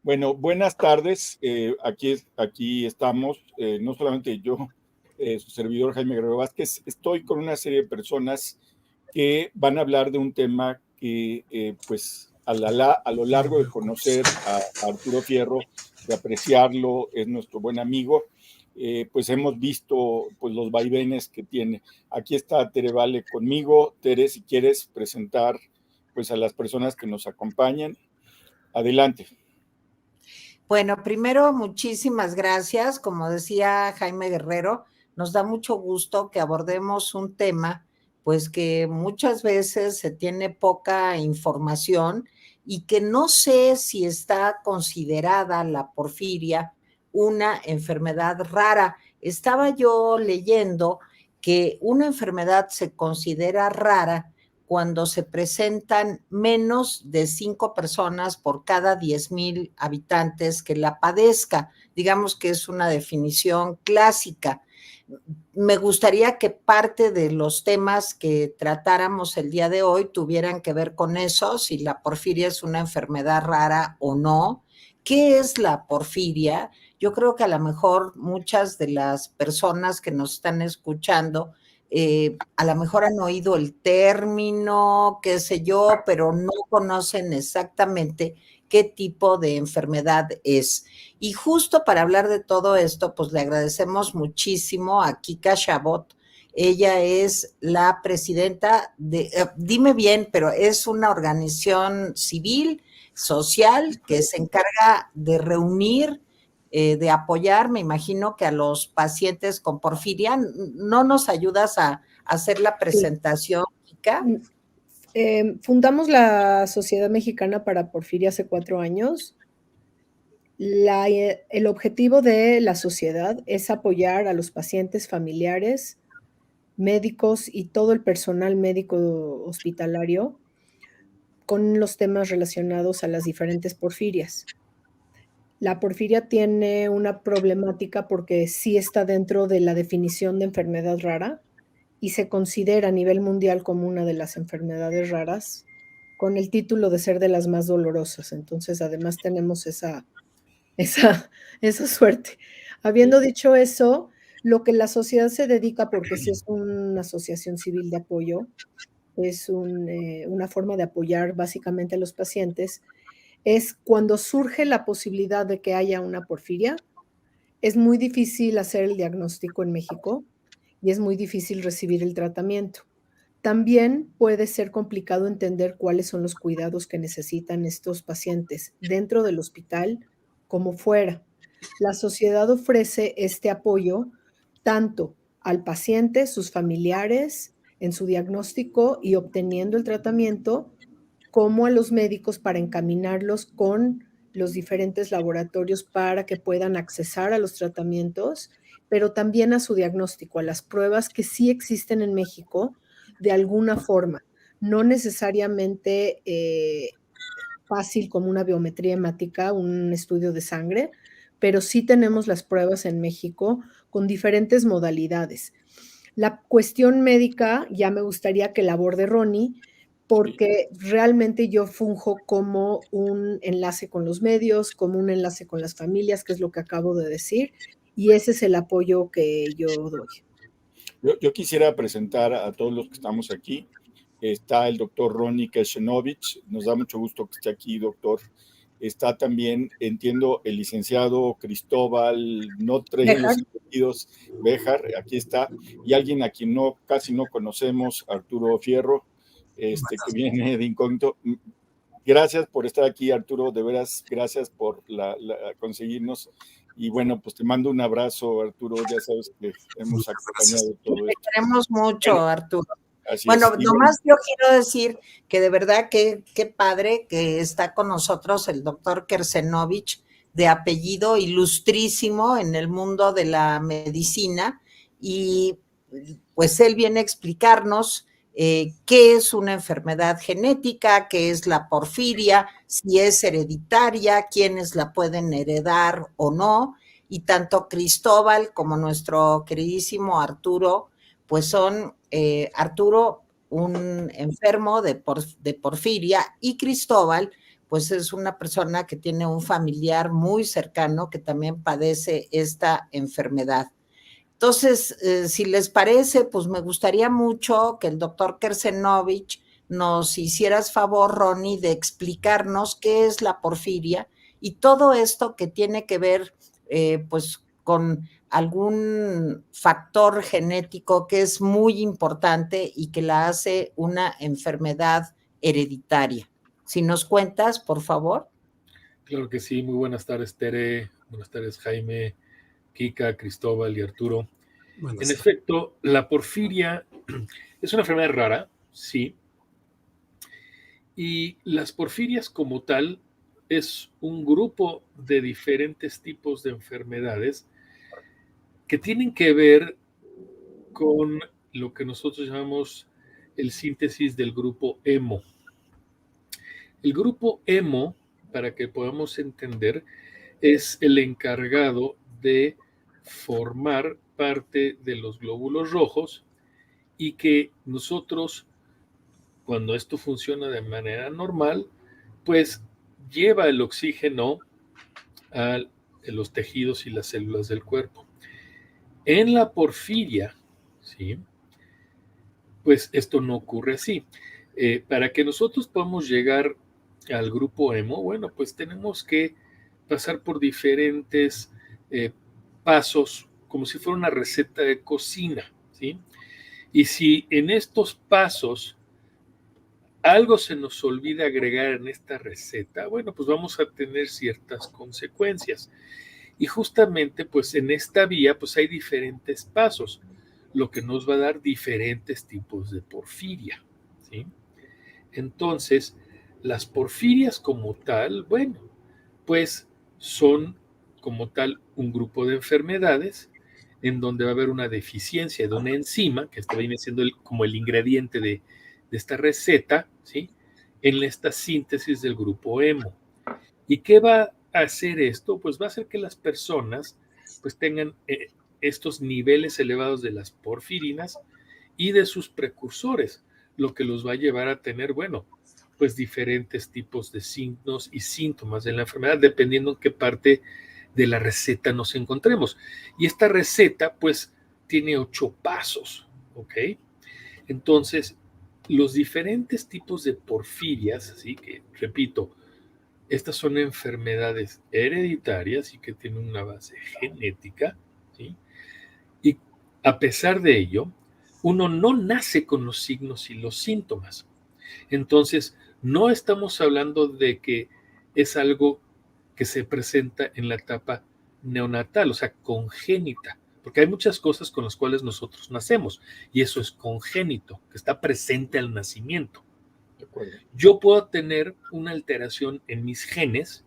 Bueno, buenas tardes. Aquí estamos, no solamente yo, su servidor Jaime Guerrero Vázquez, estoy con una serie de personas que van a hablar de un tema que, pues, a lo largo de conocer a Arturo Fierro, de apreciarlo, es nuestro buen amigo, pues hemos visto pues, los vaivenes que tiene. Aquí está Tere Vale conmigo. Tere, si quieres presentar pues, a las personas que nos acompañan, adelante. Bueno, primero, muchísimas gracias. Como decía Jaime Guerrero, nos da mucho gusto que abordemos un tema, pues que muchas veces se tiene poca información y que no sé si está considerada la porfiria una enfermedad rara. Estaba yo leyendo que una enfermedad se considera rara cuando se presentan menos de 5 personas por cada 10,000 habitantes que la padezca. Digamos que es una definición clásica. Me gustaría que parte de los temas que tratáramos el día de hoy tuvieran que ver con eso, si la porfiria es una enfermedad rara o no. ¿Qué es la porfiria? Yo creo que a lo mejor muchas de las personas que nos están escuchando a lo mejor han oído el término, qué sé yo, pero no conocen exactamente qué tipo de enfermedad es. Y justo para hablar de todo esto, pues le agradecemos muchísimo a Kika Chabot. Ella es la presidenta de, dime bien, pero es una organización civil, social, que se encarga de reunir, de apoyar, me imagino que a los pacientes con porfiria. ¿No nos ayudas a hacer la presentación, Kika? Fundamos la Sociedad Mexicana para Porfiria hace 4 años. El objetivo de la sociedad es apoyar a los pacientes, familiares, médicos y todo el personal médico hospitalario con los temas relacionados a las diferentes porfirias. La porfiria tiene una problemática porque sí está dentro de la definición de enfermedad rara y se considera a nivel mundial como una de las enfermedades raras, con el título de ser de las más dolorosas. Entonces, además tenemos esa suerte. Habiendo dicho eso, lo que la sociedad se dedica, porque sí es una asociación civil de apoyo, es una forma de apoyar básicamente a los pacientes, es cuando surge la posibilidad de que haya una porfiria. Es muy difícil hacer el diagnóstico en México y es muy difícil recibir el tratamiento. También puede ser complicado entender cuáles son los cuidados que necesitan estos pacientes dentro del hospital como fuera. La sociedad ofrece este apoyo tanto al paciente, sus familiares, en su diagnóstico y obteniendo el tratamiento, como a los médicos para encaminarlos con los diferentes laboratorios para que puedan accesar a los tratamientos, pero también a su diagnóstico, a las pruebas que sí existen en México de alguna forma, no necesariamente fácil como una biometría hemática, un estudio de sangre, pero sí tenemos las pruebas en México con diferentes modalidades. La cuestión médica ya me gustaría que la aborde Ronnie, porque realmente yo funjo como un enlace con los medios, como un enlace con las familias, que es lo que acabo de decir, y ese es el apoyo que yo doy. Yo quisiera presentar a todos los que estamos aquí. Está el doctor Ronnie Keshenovich. Nos da mucho gusto que esté aquí, doctor. Está también, entiendo, el licenciado Cristóbal, no trae los apellidos, Béjar, aquí está. Y alguien a quien casi no conocemos, Arturo Fierro, que viene de incógnito. Gracias por estar aquí, Arturo, de veras, gracias por conseguirnos. Y bueno, pues te mando un abrazo, Arturo, ya sabes que hemos acompañado todo esto. Te queremos mucho, bueno, Arturo. Bueno, nomás yo quiero decir que de verdad que qué padre que está con nosotros el doctor Kersenovich, de apellido ilustrísimo en el mundo de la medicina, y pues él viene a explicarnos qué es una enfermedad genética, qué es la porfiria, si es hereditaria, quiénes la pueden heredar o no, y tanto Cristóbal como nuestro queridísimo Arturo, pues son Arturo, un enfermo de porfiria, y Cristóbal, pues es una persona que tiene un familiar muy cercano que también padece esta enfermedad. Entonces, si les parece, pues me gustaría mucho que el doctor Kersenovich nos hicieras favor, Ronnie, de explicarnos qué es la porfiria y todo esto que tiene que ver, pues, con algún factor genético que es muy importante y que la hace una enfermedad hereditaria. Si nos cuentas, por favor. Claro que sí, muy buenas tardes, Tere, buenas tardes, Jaime, Kika, Cristóbal y Arturo. En efecto, la porfiria es una enfermedad rara, sí, y las porfirias como tal es un grupo de diferentes tipos de enfermedades que tienen que ver con lo que nosotros llamamos el síntesis del grupo hemo. El grupo hemo, para que podamos entender, es el encargado de formar parte de los glóbulos rojos y que nosotros, cuando esto funciona de manera normal, pues lleva el oxígeno a los tejidos y las células del cuerpo. En la porfiria, ¿sí? Pues esto no ocurre así. Para que nosotros podamos llegar al grupo hemo, bueno, pues tenemos que pasar por diferentes pasos, como si fuera una receta de cocina, ¿sí? Y si en estos pasos algo se nos olvida agregar en esta receta, bueno, pues vamos a tener ciertas consecuencias. Y justamente, pues en esta vía, pues hay diferentes pasos, lo que nos va a dar diferentes tipos de porfiria, ¿sí? Entonces, las porfirias como tal, bueno, pues son como tal un grupo de enfermedades en donde va a haber una deficiencia de una enzima, que viene siendo como el ingrediente de esta receta, ¿sí? En esta síntesis del grupo hemo. ¿Y qué va a hacer esto? Pues va a hacer que las personas pues tengan estos niveles elevados de las porfirinas y de sus precursores, lo que los va a llevar a tener, bueno, pues diferentes tipos de signos y síntomas de la enfermedad, dependiendo en qué parte de la receta nos encontremos. Y esta receta, pues, tiene 8 pasos, ¿ok? Entonces, los diferentes tipos de porfirias, así que, repito, estas son enfermedades hereditarias y que tienen una base genética, ¿sí? Y a pesar de ello, uno no nace con los signos y los síntomas. Entonces, no estamos hablando de que es algo que se presenta en la etapa neonatal, o sea, congénita, porque hay muchas cosas con las cuales nosotros nacemos y eso es congénito, que está presente al nacimiento. Yo puedo tener una alteración en mis genes,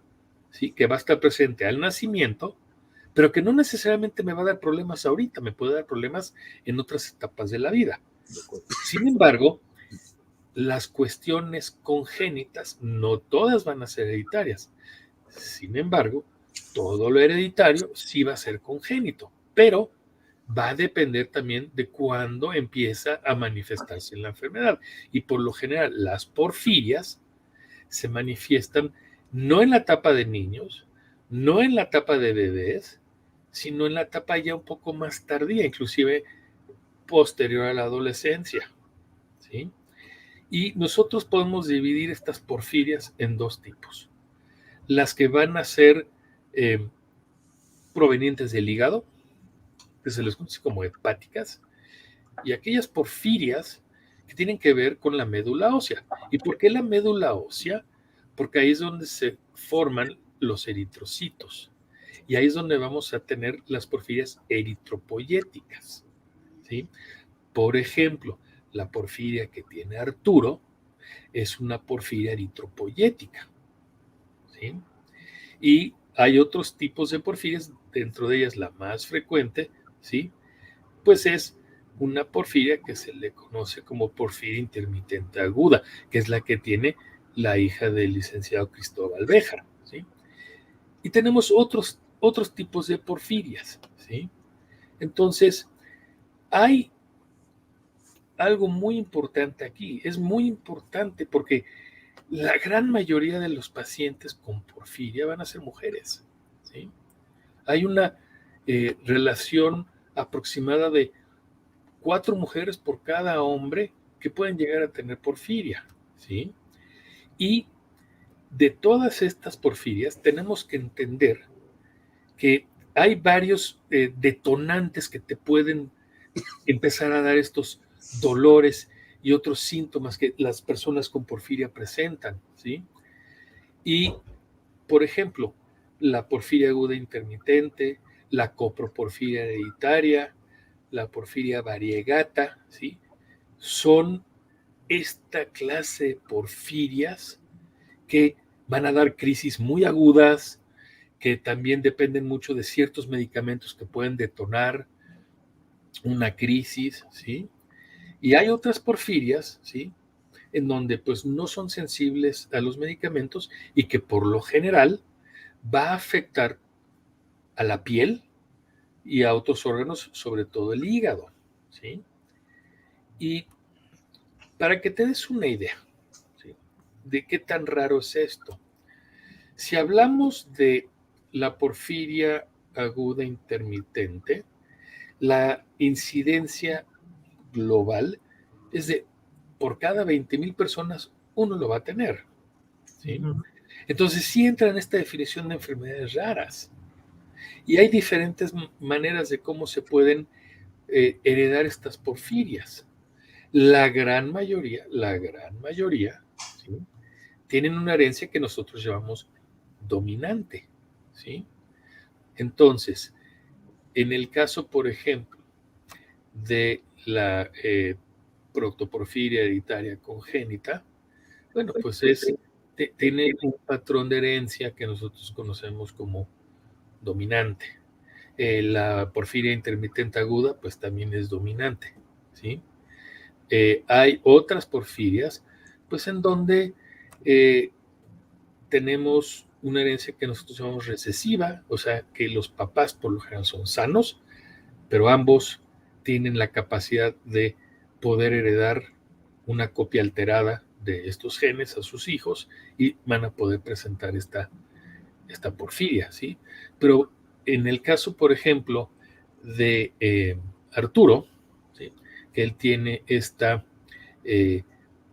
¿sí? Que va a estar presente al nacimiento, pero que no necesariamente me va a dar problemas ahorita, me puede dar problemas en otras etapas de la vida. Sin embargo, las cuestiones congénitas no todas van a ser hereditarias. Sin embargo, todo lo hereditario sí va a ser congénito, pero va a depender también de cuándo empieza a manifestarse la enfermedad. Y por lo general, las porfirias se manifiestan no en la etapa de niños, no en la etapa de bebés, sino en la etapa ya un poco más tardía, inclusive posterior a la adolescencia, ¿sí? Y nosotros podemos dividir estas porfirias en 2 tipos. Las que van a ser provenientes del hígado, que se les conoce como hepáticas, y aquellas porfirias que tienen que ver con la médula ósea. ¿Y por qué la médula ósea? Porque ahí es donde se forman los eritrocitos. Y ahí es donde vamos a tener las porfirias eritropoyéticas, ¿sí? Por ejemplo, la porfiria que tiene Arturo es una porfiria eritropoyética, ¿sí? Y hay otros tipos de porfirias, dentro de ellas la más frecuente, ¿sí? Pues es una porfiria que se le conoce como porfiria intermitente aguda, que es la que tiene la hija del licenciado Cristóbal Béjar, ¿sí? Y tenemos otros tipos de porfirias, ¿sí? Entonces, hay algo muy importante aquí, es muy importante porque la gran mayoría de los pacientes con porfiria van a ser mujeres, ¿sí? Hay una relación aproximada de 4 mujeres por cada hombre que pueden llegar a tener porfiria, ¿sí? Y de todas estas porfirias tenemos que entender que hay varios detonantes que te pueden empezar a dar estos dolores y otros síntomas que las personas con porfiria presentan, ¿sí? Y, por ejemplo, la porfiria aguda intermitente, la coproporfiria hereditaria, la porfiria variegata, ¿sí? Son esta clase de porfirias que van a dar crisis muy agudas, que también dependen mucho de ciertos medicamentos que pueden detonar una crisis, ¿sí? Y hay otras porfirias, ¿sí? En donde pues no son sensibles a los medicamentos y que por lo general va a afectar a la piel y a otros órganos, sobre todo el hígado, ¿sí? Y para que te des una idea, ¿sí?, de qué tan raro es esto. Si hablamos de la porfiria aguda intermitente, la incidencia global es de por cada 20,000 personas, uno lo va a tener, ¿sí? Uh-huh. Entonces sí entra en esta definición de enfermedades raras. Y hay diferentes maneras de cómo se pueden heredar estas porfirias. La gran mayoría, ¿sí?, tienen una herencia que nosotros llamamos dominante, ¿sí? Entonces, en el caso, por ejemplo, de la protoporfiria hereditaria congénita, bueno, pues tiene un patrón de herencia que nosotros conocemos como dominante. La porfiria intermitente aguda, pues también es dominante, ¿sí? Hay otras porfirias, pues en donde tenemos una herencia que nosotros llamamos recesiva, o sea, que los papás por lo general son sanos, pero ambos tienen la capacidad de poder heredar una copia alterada de estos genes a sus hijos y van a poder presentar esta porfiria, ¿sí? Pero en el caso, por ejemplo, de Arturo, ¿sí?, que él tiene esta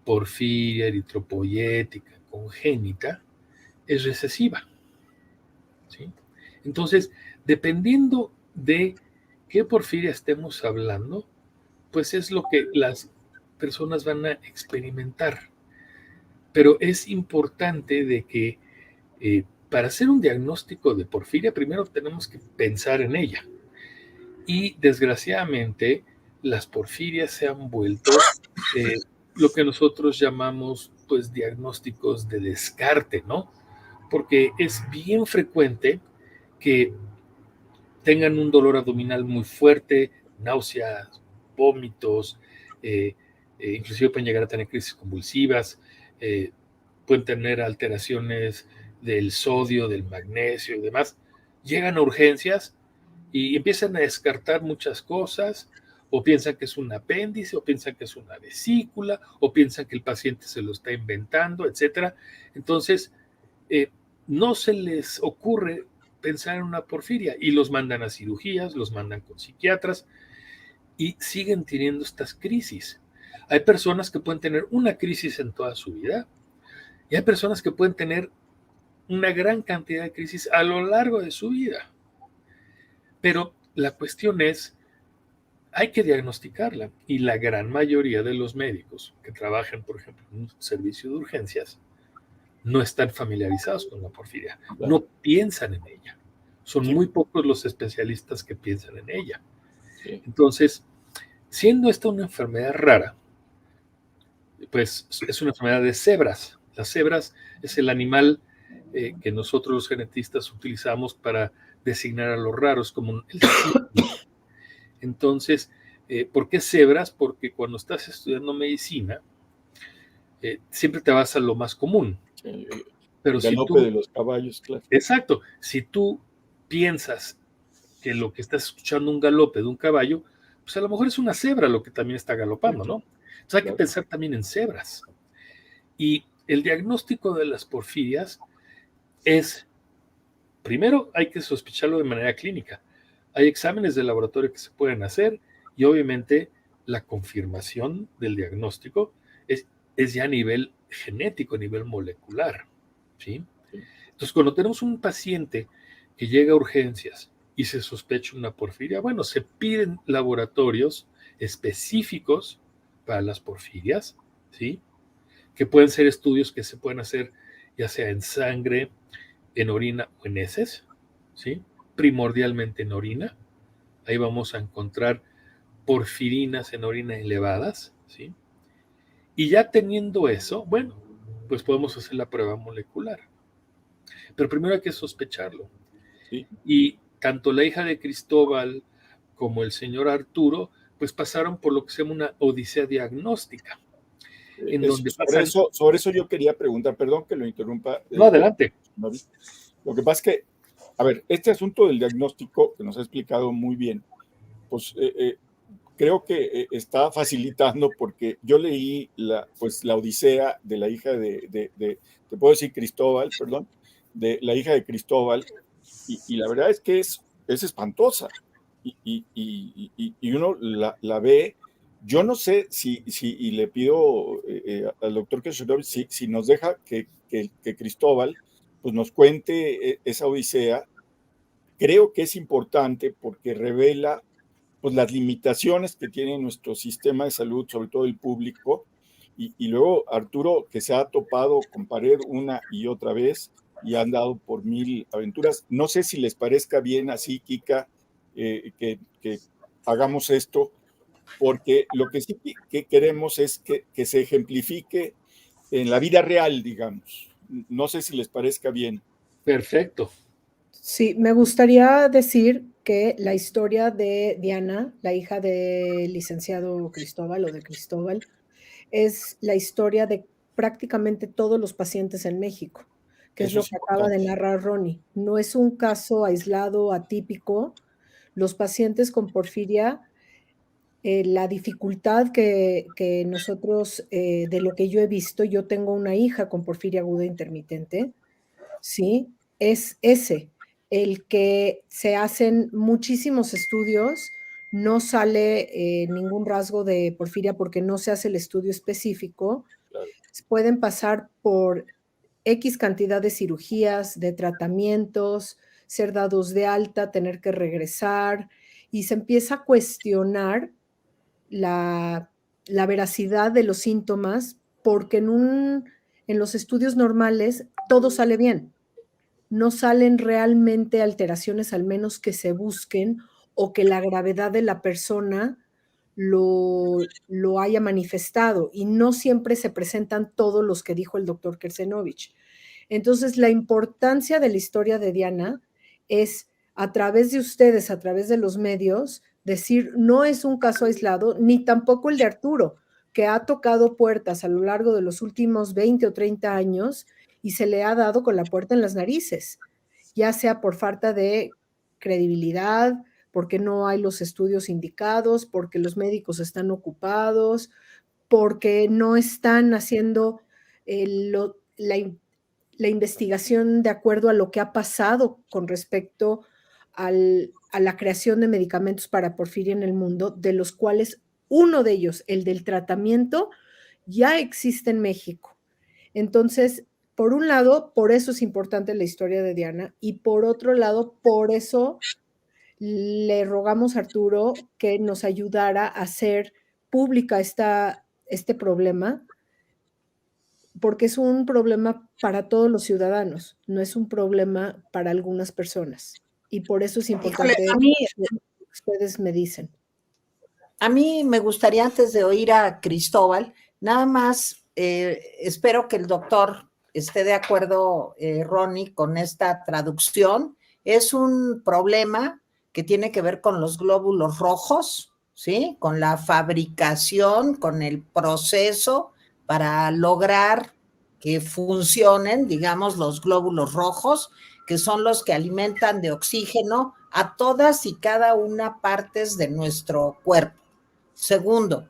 porfiria eritropoyética congénita, es recesiva, ¿sí? Entonces, dependiendo de qué porfiria estemos hablando, pues es lo que las personas van a experimentar. Pero es importante de que para hacer un diagnóstico de porfiria, primero tenemos que pensar en ella. Y desgraciadamente, las porfirias se han vuelto lo que nosotros llamamos, pues, diagnósticos de descarte, ¿no? Porque es bien frecuente que tengan un dolor abdominal muy fuerte, náuseas, vómitos, inclusive pueden llegar a tener crisis convulsivas, pueden tener alteraciones del sodio, del magnesio y demás. Llegan a urgencias y empiezan a descartar muchas cosas, o piensan que es un apéndice, o piensan que es una vesícula, o piensan que el paciente se lo está inventando, etc. Entonces, no se les ocurre pensar en una porfiria y los mandan a cirugías, los mandan con psiquiatras y siguen teniendo estas crisis. Hay personas que pueden tener una crisis en toda su vida y hay personas que pueden tener una gran cantidad de crisis a lo largo de su vida. Pero la cuestión es, hay que diagnosticarla y la gran mayoría de los médicos que trabajan, por ejemplo, en un servicio de urgencias, no están familiarizados con la porfiria, no piensan en ella. Son muy pocos los especialistas que piensan en ella. Entonces, siendo esta una enfermedad rara, pues es una enfermedad de cebras. Las cebras es el animal que nosotros los genetistas utilizamos para designar a los raros como el ciclo. Entonces, ¿por qué cebras? Porque cuando estás estudiando medicina, siempre te vas a lo más común. Pero el galope de los caballos, claro. Exacto. Si tú piensas que lo que estás escuchando un galope de un caballo, pues a lo mejor es una cebra lo que también está galopando, ¿no? Entonces hay que pensar también en cebras. Y el diagnóstico de las porfirias es, primero hay que sospecharlo de manera clínica. Hay exámenes de laboratorio que se pueden hacer y obviamente la confirmación del diagnóstico es ya a nivel genético, a nivel molecular, ¿sí? Entonces, cuando tenemos un paciente que llega a urgencias y se sospecha una porfiria, bueno, se piden laboratorios específicos para las porfirias, ¿sí? Que pueden ser estudios que se pueden hacer ya sea en sangre, en orina o en heces, ¿sí? Primordialmente en orina. Ahí vamos a encontrar porfirinas en orina elevadas, ¿sí? Y ya teniendo eso, bueno, pues podemos hacer la prueba molecular. Pero primero hay que sospecharlo. Sí. Y tanto la hija de Cristóbal como el señor Arturo, pues pasaron por lo que se llama una odisea diagnóstica. En donde sobre eso yo quería preguntar, perdón que lo interrumpa. No, adelante. Lo que pasa es que, a ver, este asunto del diagnóstico que nos ha explicado muy bien, pues creo que está facilitando porque yo leí la odisea de la hija te puedo decir Cristóbal, perdón, de la hija de Cristóbal, y la verdad es que es espantosa, y uno la ve. Yo no sé y le pido al doctor Kershanovich si nos deja que Cristóbal pues, nos cuente esa odisea. Creo que es importante porque revela pues, las limitaciones que tiene nuestro sistema de salud, sobre todo el público, y luego Arturo, que se ha topado con pared una y otra vez y ha andado por 1000 aventuras. No sé si les parezca bien así, Kika, que hagamos esto, porque lo que sí que queremos es que se ejemplifique en la vida real, digamos. No sé si les parezca bien. Perfecto. Sí, me gustaría decir que la historia de Diana, la hija del licenciado Cristóbal o de Cristóbal, es la historia de prácticamente todos los pacientes en México, que es Eso lo es que acaba de importante. narrar Ronnie. No es un caso aislado, atípico. Los pacientes con porfiria, la dificultad que nosotros, de lo que yo he visto, yo tengo una hija con porfiria aguda intermitente, ¿sí? Es ese, el que se hacen muchísimos estudios, no sale ningún rasgo de porfiria porque no se hace el estudio específico. Claro. Pueden pasar por X cantidad de cirugías, de tratamientos, ser dados de alta, tener que regresar, y se empieza a cuestionar la veracidad de los síntomas porque en los estudios normales todo sale bien. No salen realmente alteraciones, al menos que se busquen o que la gravedad de la persona lo haya manifestado, y no siempre se presentan todos los que dijo el doctor Kersenovich. Entonces, la importancia de la historia de Diana es, a través de ustedes, a través de los medios, decir, no es un caso aislado, ni tampoco el de Arturo, que ha tocado puertas a lo largo de los últimos 20 o 30 años y se le ha dado con la puerta en las narices, ya sea por falta de credibilidad, porque no hay los estudios indicados, porque los médicos están ocupados, porque no están haciendo la investigación de acuerdo a lo que ha pasado con respecto a la creación de medicamentos para porfiria en el mundo, de los cuales uno de ellos, el del tratamiento, ya existe en México. Entonces, por un lado, por eso es importante la historia de Diana, y por otro lado, por eso le rogamos a Arturo que nos ayudara a hacer pública este problema, porque es un problema para todos los ciudadanos, no es un problema para algunas personas. Y por eso es importante. Híjole, ustedes me dicen. A mí me gustaría, antes de oír a Cristóbal, nada más espero que el doctor esté de acuerdo, Ronnie, con esta traducción. Es un problema que tiene que ver con los glóbulos rojos, ¿sí? Con la fabricación, con el proceso para lograr que funcionen, digamos, los glóbulos rojos, que son los que alimentan de oxígeno a todas y cada una partes de nuestro cuerpo. Segundo,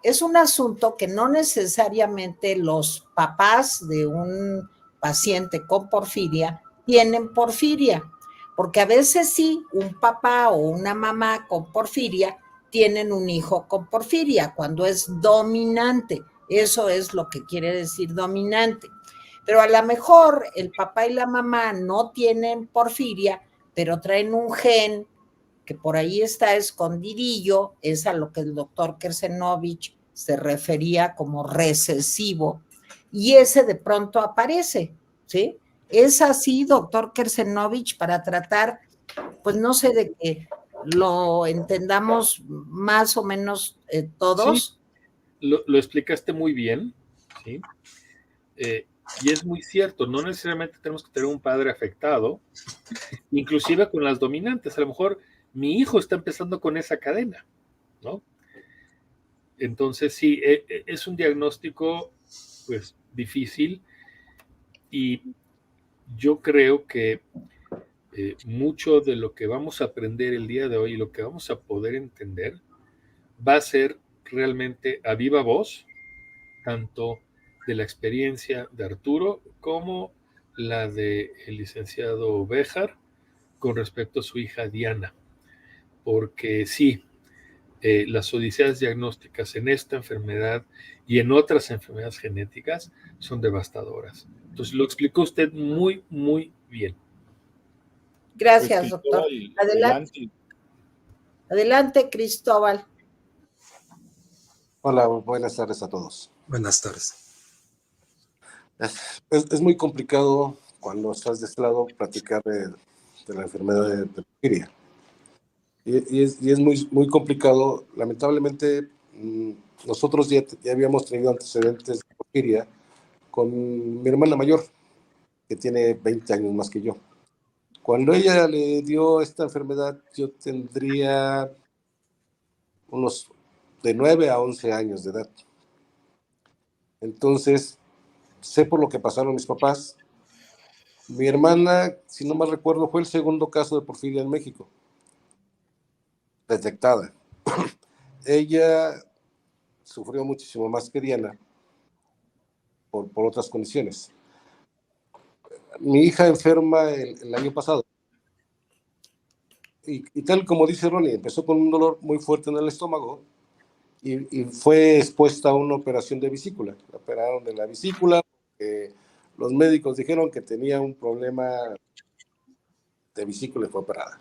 es un asunto que no necesariamente los papás de un paciente con porfiria tienen porfiria, porque a veces sí, un papá o una mamá con porfiria tienen un hijo con porfiria cuando es dominante. Eso es lo que quiere decir dominante. Pero a lo mejor el papá y la mamá no tienen porfiria, pero traen un gen que por ahí está escondidillo, es a lo que el doctor Kersenovich se refería como recesivo, y ese de pronto aparece, ¿sí? Es así, doctor Kersenovich, para tratar, pues no sé, de que lo entendamos más o menos todos. Sí, lo explicaste muy bien, ¿sí? Y es muy cierto, no necesariamente tenemos que tener un padre afectado, inclusive con las dominantes. A lo mejor mi hijo está empezando con esa cadena, ¿no? Entonces sí, es un diagnóstico pues difícil, y yo creo que mucho de lo que vamos a aprender el día de hoy y lo que vamos a poder entender va a ser realmente a viva voz, tanto de la experiencia de Arturo como la del licenciado Béjar con respecto a su hija Diana, porque sí, las odiseas diagnósticas en esta enfermedad y en otras enfermedades genéticas son devastadoras. Entonces lo explicó usted muy, muy bien. Gracias, Pues, doctor. Cristóbal, Adelante. Adelante, Cristóbal. Hola, buenas tardes a todos. Buenas tardes. Es muy complicado cuando estás de este lado platicar de la enfermedad de porfiria. Y es muy complicado. Lamentablemente, nosotros ya habíamos tenido antecedentes de porfiria con mi hermana mayor, que tiene 20 años más que yo. Cuando ella le dio esta enfermedad, yo tendría unos de 9 a 11 años de edad. Entonces, sé por lo que pasaron mis papás. Mi hermana, si no mal recuerdo, fue el segundo caso de porfiria en México, detectada. Ella sufrió muchísimo más que Diana por otras condiciones. Mi hija enferma el año pasado, y tal como dice Ronnie, empezó con un dolor muy fuerte en el estómago y fue expuesta a una operación de vesícula. La operaron de la vesícula porque los médicos dijeron que tenía un problema de vesícula y fue operada.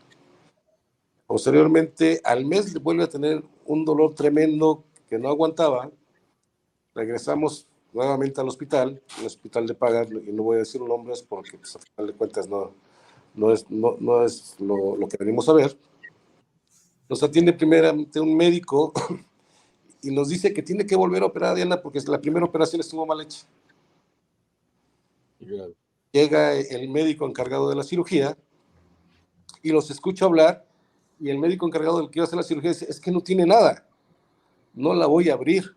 Posteriormente, al mes vuelve a tener un dolor tremendo que no aguantaba. Regresamos nuevamente al hospital, un hospital de paga, y no voy a decir nombres porque pues, a final de cuentas no es lo que venimos a ver. Nos atiende primeramente un médico y nos dice que tiene que volver a operar a Diana porque la primera operación estuvo mal hecha. Llega el médico encargado de la cirugía y los escucho hablar, y el médico encargado del que iba a hacer la cirugía dice, es que no tiene nada, no la voy a abrir.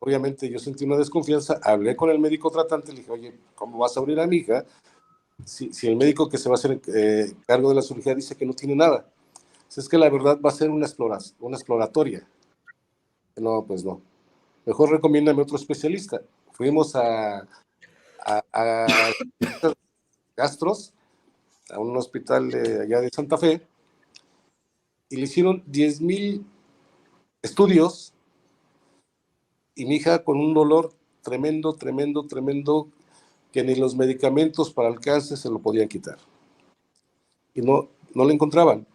Obviamente yo sentí una desconfianza, hablé con el médico tratante, le dije, oye, ¿cómo vas a abrir a mi hija si el médico que se va a hacer cargo de la cirugía dice que no tiene nada? Es que la verdad va a ser una exploratoria. No, pues no. Mejor recomiéndame otro especialista. Fuimos a gastros, a un hospital de allá de Santa Fe, y le hicieron 10,000 estudios, y mi hija con un dolor tremendo, que ni los medicamentos para el cáncer se lo podían quitar. Y no lo encontraban.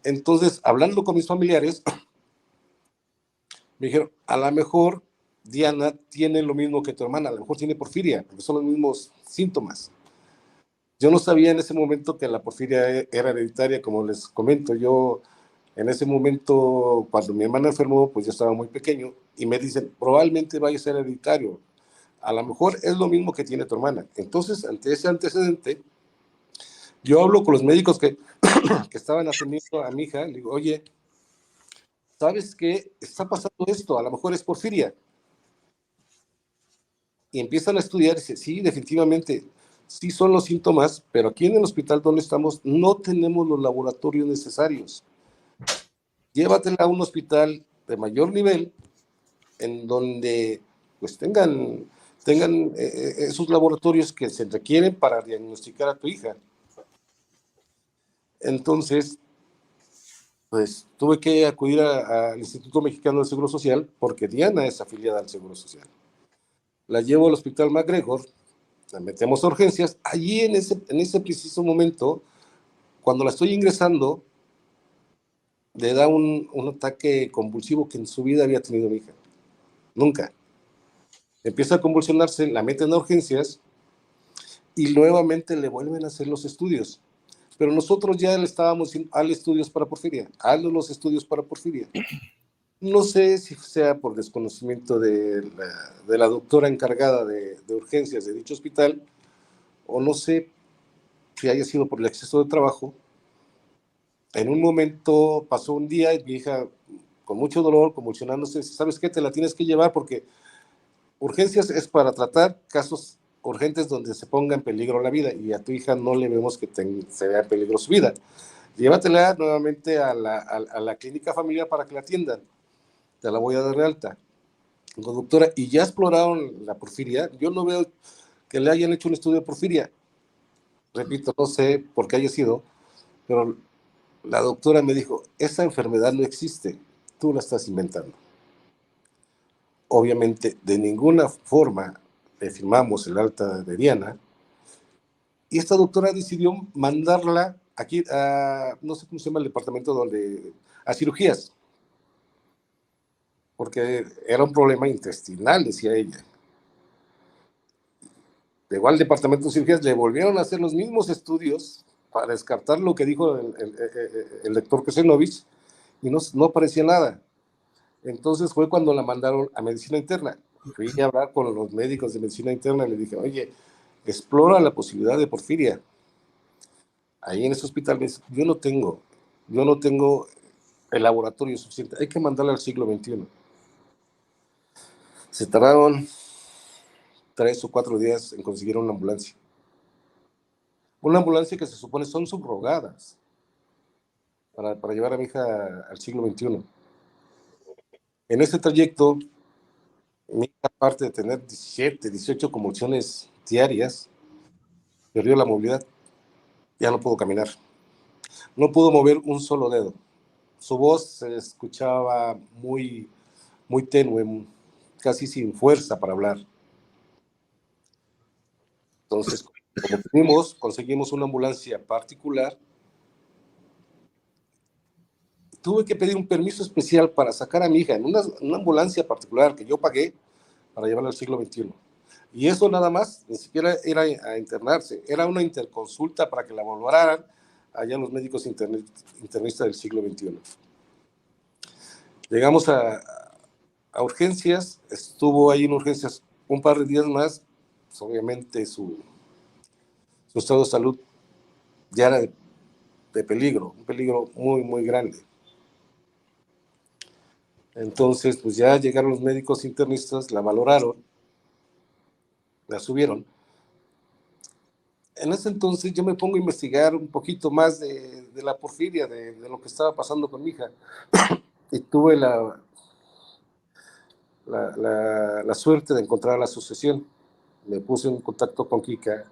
Entonces, hablando con mis familiares, me dijeron, a lo mejor Diana tiene lo mismo que tu hermana, a lo mejor tiene porfiria, porque son los mismos síntomas. Yo no sabía en ese momento que la porfiria era hereditaria, como les comento. Yo, en ese momento, cuando mi hermana enfermó, pues yo estaba muy pequeño, y me dicen, probablemente vaya a ser hereditario. A lo mejor es lo mismo que tiene tu hermana. Entonces, ante ese antecedente, yo hablo con los médicos que estaban atendiendo a mi hija, le digo, oye, ¿sabes qué? Está pasando esto, a lo mejor es porfiria. Y empiezan a estudiar y dicen, sí, definitivamente, sí son los síntomas, pero aquí en el hospital donde estamos no tenemos los laboratorios necesarios. Llévatela a un hospital de mayor nivel en donde pues tengan esos laboratorios que se requieren para diagnosticar a tu hija. Entonces, pues tuve que acudir al Instituto Mexicano del Seguro Social porque Diana es afiliada al Seguro Social. La llevo al Hospital MacGregor, la metemos a urgencias. Allí en ese preciso momento, cuando la estoy ingresando, le da un ataque convulsivo que en su vida había tenido mi hija. Nunca. Empieza a convulsionarse, la meten a urgencias y nuevamente le vuelven a hacer los estudios. Pero nosotros ya le estábamos diciendo, hazle estudios para porfiria, hazle los estudios para porfiria. No sé si sea por desconocimiento de la doctora encargada de urgencias de dicho hospital, o no sé si haya sido por el exceso de trabajo. En un momento pasó un día y mi hija, con mucho dolor, convulsionándose, ¿sabes qué? Te la tienes que llevar porque urgencias es para tratar casos urgentes donde se ponga en peligro la vida y a tu hija no le vemos que se vea en peligro su vida. Llévatela nuevamente a la clínica familiar para que la atiendan. Te la voy a dar de alta. Doctora, ¿y ya exploraron la porfiria? Yo no veo que le hayan hecho un estudio de porfiria. Repito, no sé por qué haya sido, pero la doctora me dijo, esa enfermedad no existe, tú la estás inventando. Obviamente, de ninguna forma le firmamos el alta de Diana, y esta doctora decidió mandarla aquí a, no sé cómo se llama el departamento a cirugías, porque era un problema intestinal, decía ella. Llegó al departamento de cirugías, le volvieron a hacer los mismos estudios para descartar lo que dijo el doctor Kesenovich, y no aparecía nada. Entonces fue cuando la mandaron a medicina interna. Fui a hablar con los médicos de medicina interna y le dije, oye, explora la posibilidad de porfiria. Ahí en ese hospital me dice, yo no tengo el laboratorio suficiente, hay que mandarla al siglo XXI. Se tardaron 3 o 4 días en conseguir una ambulancia. Una ambulancia que se supone son subrogadas para llevar a mi hija al siglo XXI. En ese trayecto, mi hija, aparte de tener 17, 18 convulsiones diarias, perdió la movilidad. Ya no pudo caminar. No pudo mover un solo dedo. Su voz se escuchaba muy, muy tenue, casi sin fuerza para hablar. Entonces, como conseguimos una ambulancia particular. Tuve que pedir un permiso especial para sacar a mi hija en una ambulancia particular que yo pagué para llevarla al siglo XXI. Y eso nada más, ni siquiera era a internarse, era una interconsulta para que la valoraran allá los médicos internistas del siglo XXI. Llegamos a urgencias, estuvo ahí en urgencias un par de días más, pues obviamente su estado de salud ya era de peligro, un peligro muy, muy grande. Entonces, pues ya llegaron los médicos internistas, la valoraron, la subieron. En ese entonces yo me pongo a investigar un poquito más de la porfiria, de lo que estaba pasando con mi hija. Y tuve la suerte de encontrar a la asociación. Me puse en contacto con Kika.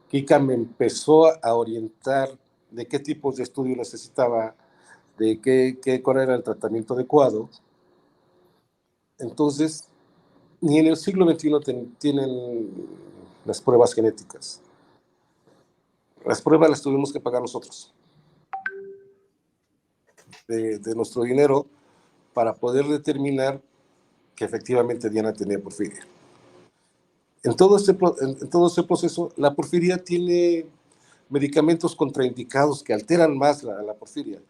Kika me empezó a orientar de qué tipos de estudio necesitaba, de cuál era el tratamiento adecuado. Entonces, ni en el siglo XXI tienen las pruebas genéticas. Las pruebas las tuvimos que pagar nosotros, de nuestro dinero, para poder determinar que efectivamente Diana tenía porfiria. En todo este proceso, la porfiria tiene medicamentos contraindicados que alteran más la porfiria,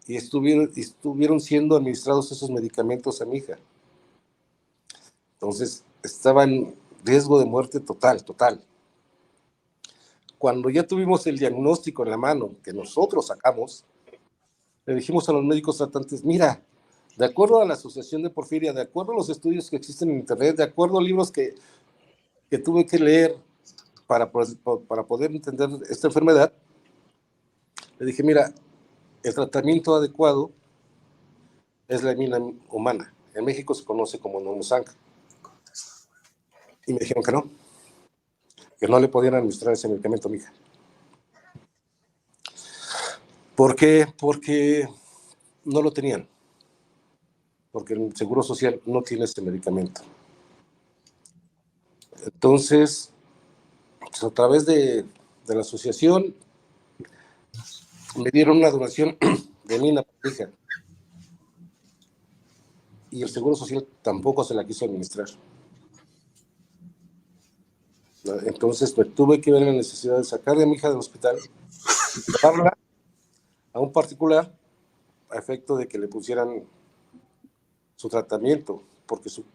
y estuvieron siendo administrados esos medicamentos a mi hija. Entonces, estaba en riesgo de muerte total. Cuando ya tuvimos el diagnóstico en la mano, que nosotros sacamos, le dijimos a los médicos tratantes, mira, de acuerdo a la Asociación de Porfiria, de acuerdo a los estudios que existen en internet, de acuerdo a libros que tuve que leer para poder entender esta enfermedad, le dije, mira, el tratamiento adecuado es la mina humana, en México se conoce como Nomusang. Y me dijeron que no le podían administrar ese medicamento a mi hija. ¿Por qué? Porque no lo tenían. Porque el Seguro Social no tiene ese medicamento. Entonces, pues a través de la asociación, me dieron una donación de mina para mi hija. Y el Seguro Social tampoco se la quiso administrar. Entonces me tuve que ver la necesidad de sacar a mi hija del hospital, llevarla a un particular a efecto de que le pusieran su tratamiento, porque su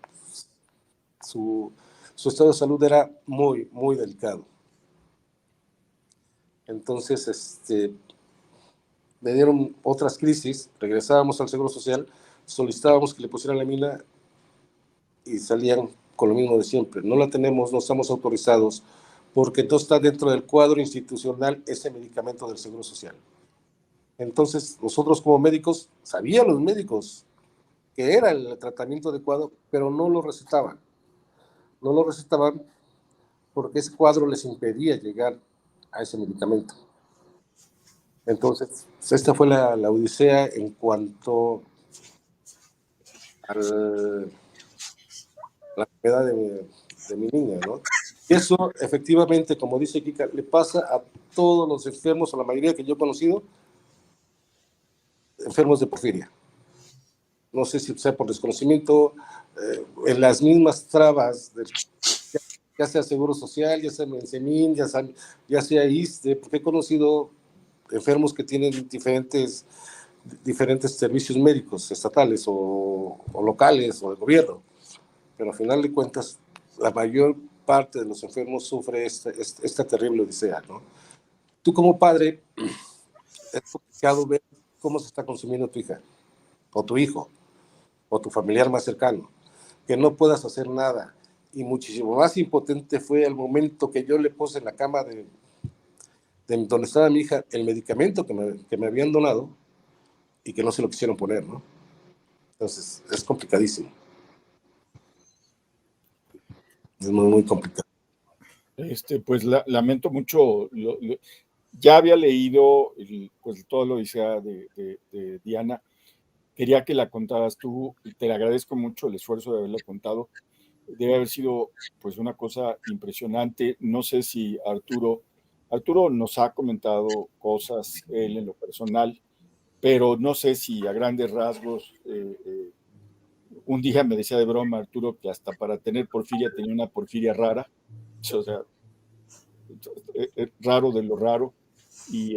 estado de salud era muy, muy delicado. Entonces, me dieron otras crisis, regresábamos al Seguro Social, solicitábamos que le pusieran la mina y salían con lo mismo de siempre. No la tenemos, no estamos autorizados, porque no está dentro del cuadro institucional ese medicamento del Seguro Social. Entonces, nosotros como médicos, sabían los médicos que era el tratamiento adecuado, pero no lo recetaban. No lo recetaban porque ese cuadro les impedía llegar a ese medicamento. Entonces, esta fue la odisea en cuanto a la enfermedad de mi niña, ¿no? Eso, efectivamente, como dice Kika, le pasa a todos los enfermos, a la mayoría que yo he conocido, enfermos de porfiria. No sé si sea por desconocimiento, en las mismas trabas, ya sea Seguro Social, ya sea Mensemín, ya sea ISSSTE, porque he conocido enfermos que tienen diferentes servicios médicos estatales o locales o de gobierno, pero al final de cuentas la mayor parte de los enfermos sufre esta terrible odisea, ¿no? Tú como padre, es complicado ver cómo se está consumiendo tu hija, o tu hijo, o tu familiar más cercano, que no puedas hacer nada, y muchísimo más impotente fue el momento que yo le puse en la cama de donde estaba mi hija el medicamento que me habían donado y que no se lo quisieron poner, ¿no? Entonces, es complicadísimo. Es muy, muy complicado. Pues lamento mucho, ya había leído pues todo lo odisea de Diana. Quería que la contaras tú y te agradezco mucho el esfuerzo de haberla contado. Debe haber sido pues una cosa impresionante. No sé si Arturo nos ha comentado cosas él en lo personal, pero no sé si a grandes rasgos. Un día me decía de broma Arturo que hasta para tener porfiria tenía una porfiria rara, o sea, raro de lo raro. Y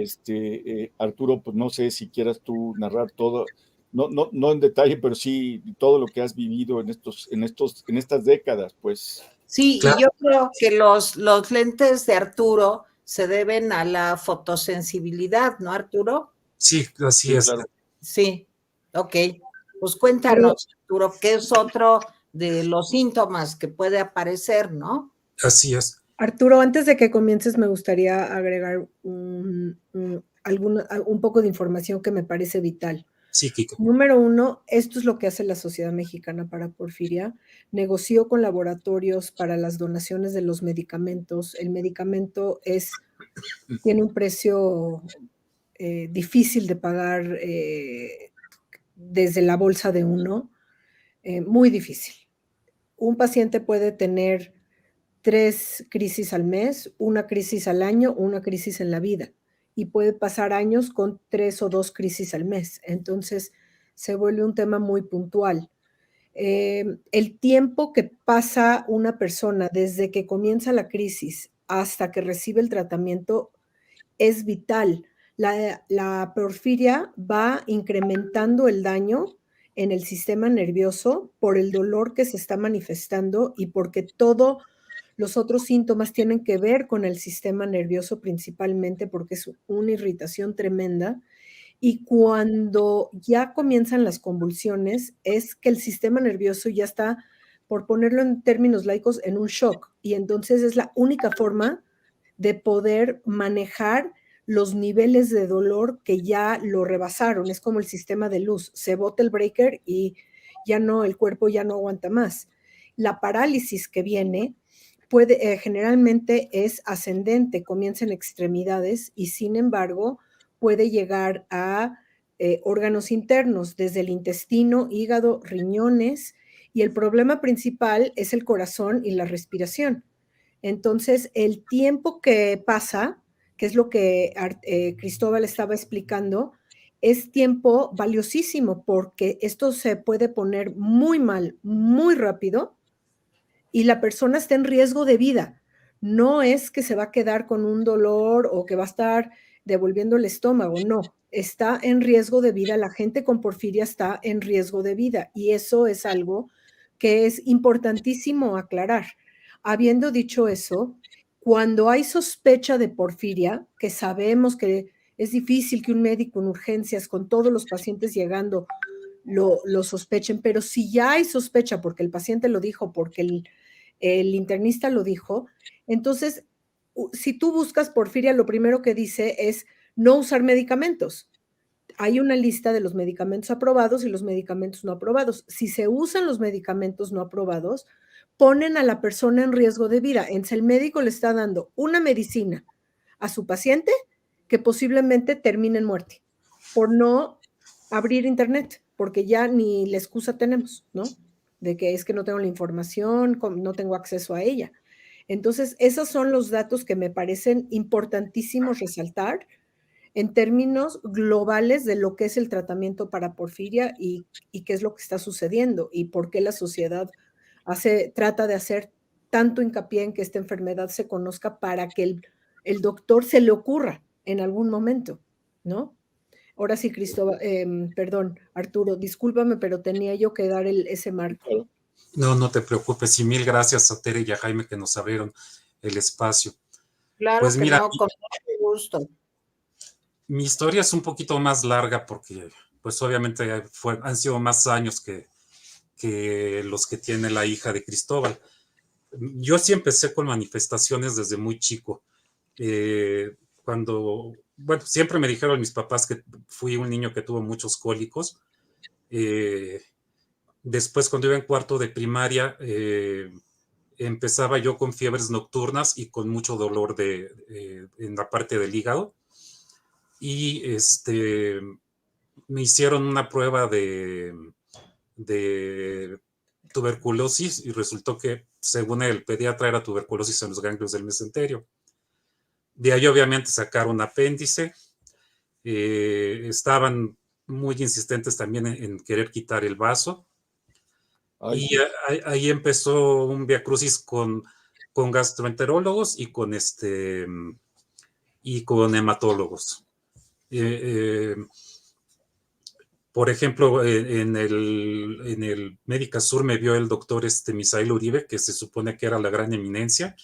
Arturo, pues no sé si quieras tú narrar todo, no en detalle, pero sí todo lo que has vivido en estas décadas, pues. Sí, claro. Y yo creo que los lentes de Arturo se deben a la fotosensibilidad, ¿no, Arturo? Sí, así es. Claro. Sí, ok. Pues cuéntanos, Arturo, ¿qué es otro de los síntomas que puede aparecer, no? Así es. Arturo, antes de que comiences, me gustaría agregar un poco de información que me parece vital. Sí, Kiko. Número 1, esto es lo que hace la Sociedad Mexicana para Porfiria. Negoció con laboratorios para las donaciones de los medicamentos. El medicamento tiene un precio difícil de pagar desde la bolsa de uno, muy difícil. Un paciente puede tener 3 crisis al mes, una crisis al año, una crisis en la vida, y puede pasar años con 3 o 2 crisis al mes. Entonces, se vuelve un tema muy puntual. El tiempo que pasa una persona desde que comienza la crisis hasta que recibe el tratamiento es vital. La porfiria va incrementando el daño en el sistema nervioso por el dolor que se está manifestando y porque todos los otros síntomas tienen que ver con el sistema nervioso principalmente porque es una irritación tremenda. Y cuando ya comienzan las convulsiones, es que el sistema nervioso ya está, por ponerlo en términos laicos, en un shock. Y entonces es la única forma de poder manejar los niveles de dolor que ya lo rebasaron. Es como el sistema de luz. Se bota el breaker y ya no, el cuerpo ya no aguanta más. La parálisis que viene generalmente es ascendente, comienza en extremidades y sin embargo puede llegar a órganos internos, desde el intestino, hígado, riñones, y el problema principal es el corazón y la respiración. Entonces, el tiempo que pasa, que es lo que Cristóbal estaba explicando, es tiempo valiosísimo porque esto se puede poner muy mal, muy rápido, y la persona está en riesgo de vida. No es que se va a quedar con un dolor o que va a estar devolviendo el estómago, no, está en riesgo de vida. La gente con porfiria está en riesgo de vida y eso es algo que es importantísimo aclarar. Habiendo dicho eso, cuando hay sospecha de porfiria, que sabemos que es difícil que un médico en urgencias, con todos los pacientes llegando, lo sospechen, pero si ya hay sospecha porque el paciente lo dijo, porque el internista lo dijo, entonces, si tú buscas porfiria, lo primero que dice es no usar medicamentos. Hay una lista de los medicamentos aprobados y los medicamentos no aprobados. Si se usan los medicamentos no aprobados, ponen a la persona en riesgo de vida. Entonces, el médico le está dando una medicina a su paciente que posiblemente termine en muerte por no abrir internet, porque ya ni la excusa tenemos, ¿no? De que es que no tengo la información, no tengo acceso a ella. Entonces, esos son los datos que me parecen importantísimos resaltar en términos globales de lo que es el tratamiento para porfiria y qué es lo que está sucediendo y por qué la sociedad trata de hacer tanto hincapié en que esta enfermedad se conozca para que el doctor se le ocurra en algún momento, ¿no? Ahora sí, Cristóbal, perdón, Arturo, discúlpame, pero tenía yo que dar ese marco. No, no te preocupes y mil gracias a Tere y a Jaime que nos abrieron el espacio. Claro pues que mira, no, con mucho gusto. Mi historia es un poquito más larga porque, pues obviamente han sido más años que los que tiene la hija de Cristóbal. Yo sí empecé con manifestaciones desde muy chico. Bueno, siempre me dijeron mis papás que fui un niño que tuvo muchos cólicos. Después, cuando iba en cuarto de primaria, empezaba yo con fiebres nocturnas y con mucho dolor en la parte del hígado. Y me hicieron una prueba de tuberculosis y resultó que, según el pediatra, era tuberculosis en los ganglios del mesenterio. De ahí obviamente sacaron apéndice. Estaban muy insistentes también en querer quitar el vaso. Ay, y ahí empezó un viacrucis con gastroenterólogos y con hematólogos. Por ejemplo, en el Médica Sur me vio el doctor Misael Uribe, que se supone que era la gran eminencia,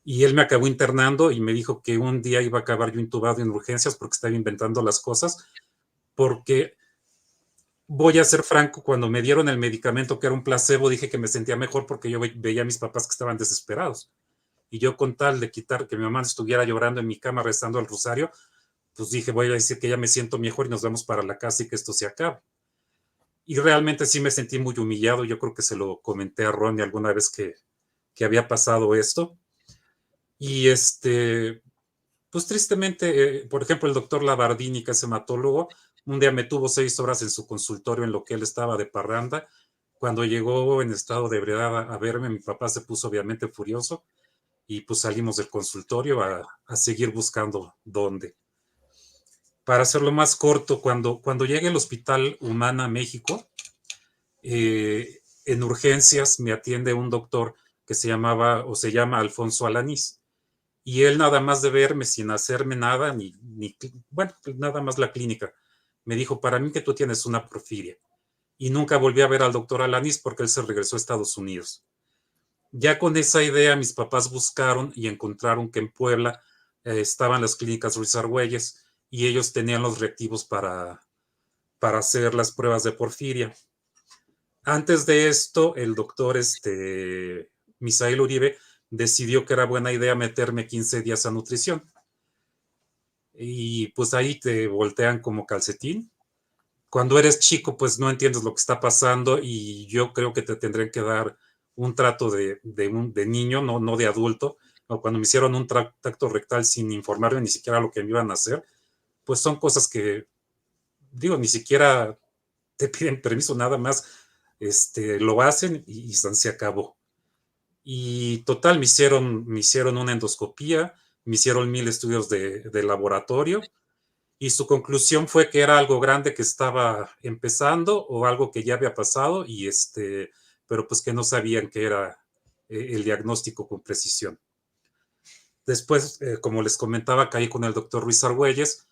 y él me acabó internando y me dijo que un día iba a acabar yo intubado en urgencias porque estaba inventando las cosas, porque voy a ser franco, cuando me dieron el medicamento que era un placebo, dije que me sentía mejor porque yo veía a mis papás que estaban desesperados, y yo, con tal de quitar que mi mamá estuviera llorando en mi cama rezando el rosario, pues dije, voy a decir que ya me siento mejor y nos vamos para la casa y que esto se acabe. Y realmente sí me sentí muy humillado. Yo creo que se lo comenté a Ronnie alguna vez que había pasado esto. Y pues tristemente, por ejemplo, el doctor Labardini, que es hematólogo, un día me tuvo 6 horas en su consultorio en lo que él estaba de parranda. Cuando llegó en estado de ebriedad a verme, mi papá se puso obviamente furioso y pues salimos del consultorio a seguir buscando dónde. Para hacerlo más corto, cuando llegué al Hospital Humana México, en urgencias me atiende un doctor que se llama Alfonso Alanís. Y él, nada más de verme sin hacerme nada, bueno, nada más la clínica, me dijo, para mí que tú tienes una porfiria. Y nunca volví a ver al doctor Alanís porque él se regresó a Estados Unidos. Ya con esa idea, mis papás buscaron y encontraron que en Puebla estaban las clínicas Ruiz Argüelles, y ellos tenían los reactivos para hacer las pruebas de porfiria. Antes de esto, el doctor Misael Uribe decidió que era buena idea meterme 15 días a nutrición. Y pues ahí te voltean como calcetín. cuando eres chico, pues no entiendes lo que está pasando y yo creo que te tendrían que dar un trato de niño, no de adulto. O cuando me hicieron un tacto rectal sin informarme ni siquiera lo que me iban a hacer, pues son cosas que, digo, ni siquiera te piden permiso, nada más lo hacen y se acabó. Y total, me hicieron una endoscopía, me hicieron 1000 estudios de laboratorio, y su conclusión fue que era algo grande que estaba empezando o algo que ya había pasado, pero pues que no sabían que era el diagnóstico con precisión. Después, como les comentaba, caí con el doctor Ruiz Argüelles,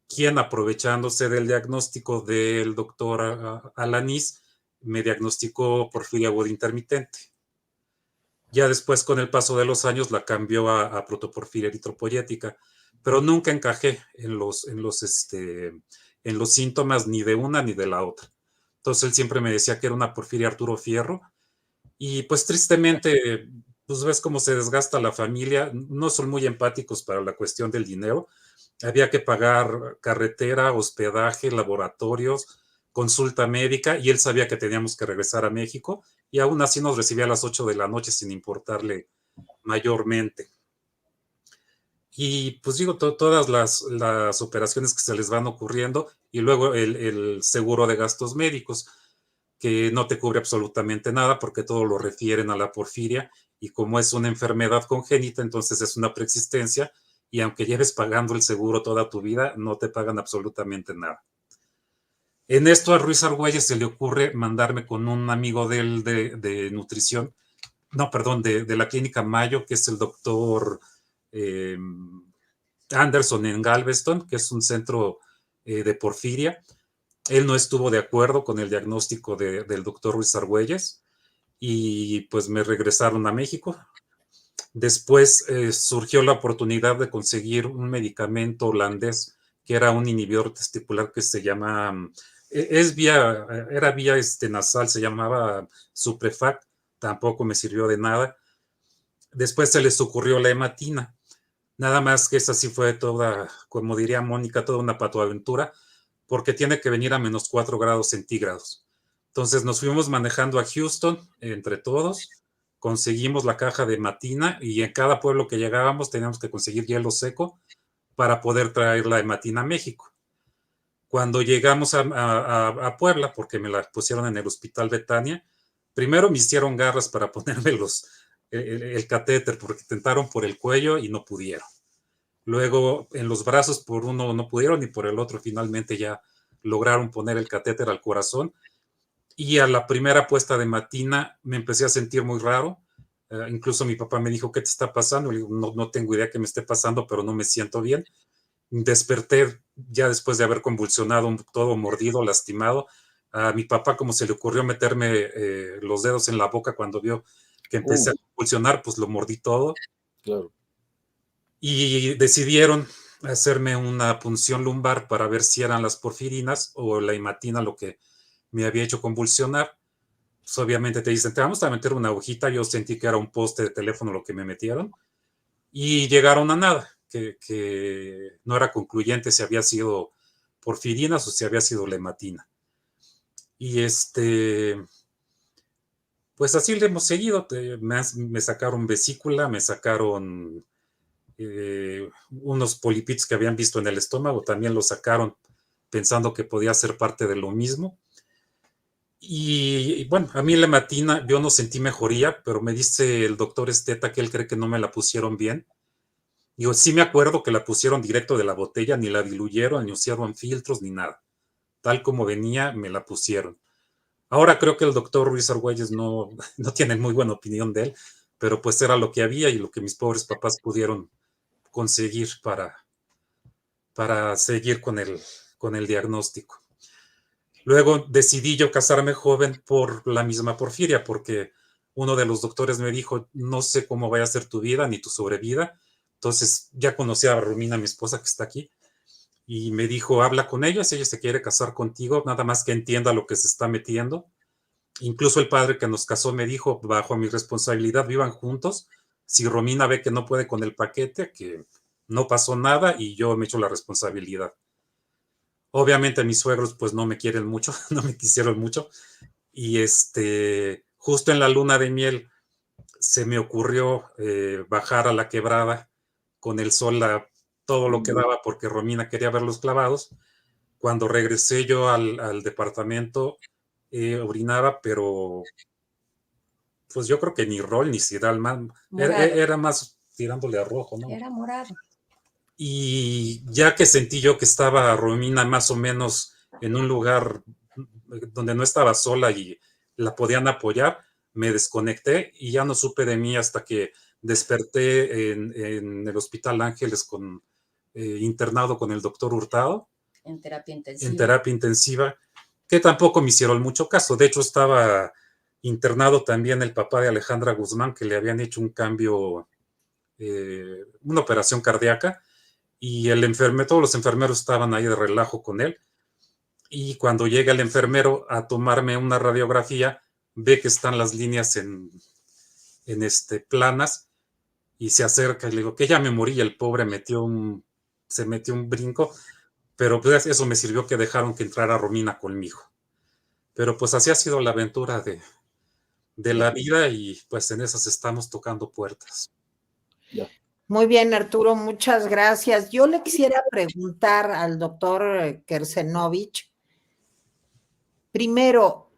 quien, aprovechándose del diagnóstico del doctor Alanís, me diagnosticó porfiria aguda intermitente. Ya después, con el paso de los años, la cambió a protoporfiria eritropoyética, pero nunca encajé en los síntomas ni de una ni de la otra. Entonces él siempre me decía que era una porfiria Arturo Fierro, y pues tristemente, pues ves cómo se desgasta la familia, no son muy empáticos para la cuestión del dinero. Había que pagar carretera, hospedaje, laboratorios, consulta médica, y él sabía que teníamos que regresar a México, y aún así nos recibía a las 8 de la noche sin importarle mayormente. Y pues digo, todas las operaciones que se les van ocurriendo, y luego el seguro de gastos médicos, que no te cubre absolutamente nada porque todo lo refieren a la porfiria, y como es una enfermedad congénita, entonces es una preexistencia, y aunque lleves pagando el seguro toda tu vida, no te pagan absolutamente nada. En esto a Ruiz Argüelles se le ocurre mandarme con un amigo de él de nutrición, no, perdón, de la clínica Mayo, que es el doctor Anderson en Galveston, que es un centro de porfiria. Él no estuvo de acuerdo con el diagnóstico del doctor Ruiz Argüelles, y pues me regresaron a México. Después surgió la oportunidad de conseguir un medicamento holandés que era un inhibidor testicular que se llama, era vía nasal, se llamaba Suprefac, tampoco me sirvió de nada. Después se les ocurrió la hematina, nada más que esa sí fue toda, como diría Mónica, toda una patoaventura, porque tiene que venir a -4 grados centígrados. Entonces nos fuimos manejando a Houston entre todos, conseguimos la caja de hematina, y en cada pueblo que llegábamos teníamos que conseguir hielo seco para poder traer la hematina a México. Cuando llegamos a Puebla, porque me la pusieron en el Hospital Betania, primero me hicieron garras para ponerme el catéter, porque intentaron por el cuello y no pudieron. Luego en los brazos por uno no pudieron, y por el otro finalmente ya lograron poner el catéter al corazón. Y a la primera puesta de hematina me empecé a sentir muy raro. Incluso mi papá me dijo, ¿qué te está pasando? Le digo, no tengo idea qué me esté pasando, pero no me siento bien. Desperté ya después de haber convulsionado, todo mordido, lastimado. A mi papá, como se le ocurrió meterme los dedos en la boca cuando vio que empecé a convulsionar, pues lo mordí todo. Claro. Y decidieron hacerme una punción lumbar para ver si eran las porfirinas o la hematina lo que me había hecho convulsionar. Pues obviamente te dicen, te vamos a meter una agujita. Yo sentí que era un poste de teléfono lo que me metieron, y llegaron a nada, que no era concluyente si había sido porfirinas o si había sido la hematina. Y pues así le hemos seguido. Me sacaron vesícula, me sacaron unos polipitos que habían visto en el estómago, también los sacaron pensando que podía ser parte de lo mismo. Y bueno, a mí la hematina yo no sentí mejoría, pero me dice el doctor Esteta que él cree que no me la pusieron bien. Digo, sí me acuerdo que la pusieron directo de la botella, ni la diluyeron, ni usaron filtros, ni nada. Tal como venía, me la pusieron. Ahora creo que el doctor Ruiz Argüelles no tiene muy buena opinión de él, pero pues era lo que había y lo que mis pobres papás pudieron conseguir para seguir con el diagnóstico. Luego decidí yo casarme joven por la misma porfiria, porque uno de los doctores me dijo, no sé cómo vaya a ser tu vida ni tu sobrevida. Entonces ya conocí a Romina, mi esposa, que está aquí, y me dijo, habla con ella, si ella se quiere casar contigo, nada más que entienda lo que se está metiendo. Incluso el padre que nos casó me dijo, bajo mi responsabilidad, vivan juntos. Si Romina ve que no puede con el paquete, que no pasó nada y yo me echo la responsabilidad. Obviamente mis suegros pues no me quieren mucho, no me quisieron mucho. Y justo en la luna de miel se me ocurrió bajar a la quebrada con el sol todo lo que daba porque Romina quería ver los clavados. Cuando regresé yo al departamento, orinaba, pero pues yo creo que ni rol ni sidral, era más tirándole a rojo, ¿no? Era morado. Y ya que sentí yo que estaba Romina más o menos en un lugar donde no estaba sola y la podían apoyar, me desconecté y ya no supe de mí hasta que desperté en el Hospital Ángeles internado con el doctor Hurtado. En terapia intensiva. En terapia intensiva, que tampoco me hicieron mucho caso. De hecho, estaba internado también el papá de Alejandra Guzmán, que le habían hecho un cambio, una operación cardíaca, y todos los enfermeros estaban ahí de relajo con él. Y cuando llega el enfermero a tomarme una radiografía, ve que están las líneas en planas, y se acerca y le digo que ya me morí, y el pobre se metió un brinco, pero pues eso me sirvió que dejaron que entrara Romina conmigo. Pero pues así ha sido la aventura de la vida, y pues en esas estamos tocando puertas. Ya. Muy bien, Arturo, muchas gracias. Yo le quisiera preguntar al doctor Kersenovich, primero,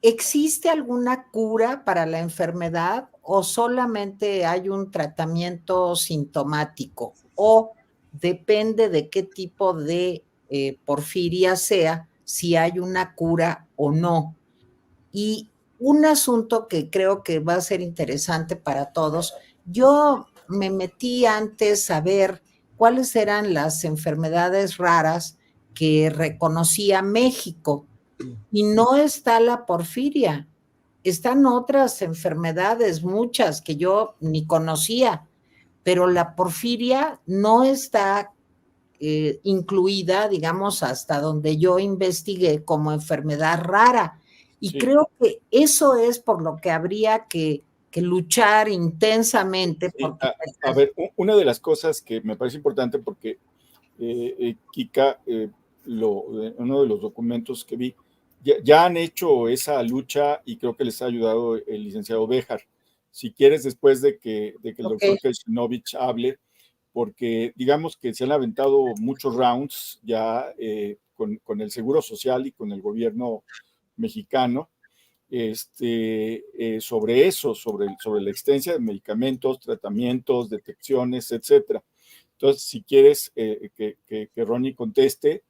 ¿existe alguna cura para la enfermedad o solamente hay un tratamiento sintomático? ¿O depende de qué tipo de porfiria sea, si hay una cura o no? Y un asunto que creo que va a ser interesante para todos, yo me metí antes a ver cuáles eran las enfermedades raras que reconocía México, y no está la porfiria, están otras enfermedades, muchas que yo ni conocía, pero la porfiria no está incluida, digamos, hasta donde yo investigué como enfermedad rara. Y Sí. Creo que eso es por lo que habría que luchar intensamente. Sí, a ver, una de las cosas que me parece importante, porque Kika, uno de los documentos que vi, ya han hecho esa lucha y creo que les ha ayudado el licenciado Béjar. Si quieres, después de que el doctor Kersenovich hable, porque digamos que se han aventado muchos rounds ya con el Seguro Social y con el gobierno mexicano, sobre eso, sobre la existencia de medicamentos, tratamientos, detecciones, etcétera. Entonces, si quieres que Ronnie conteste,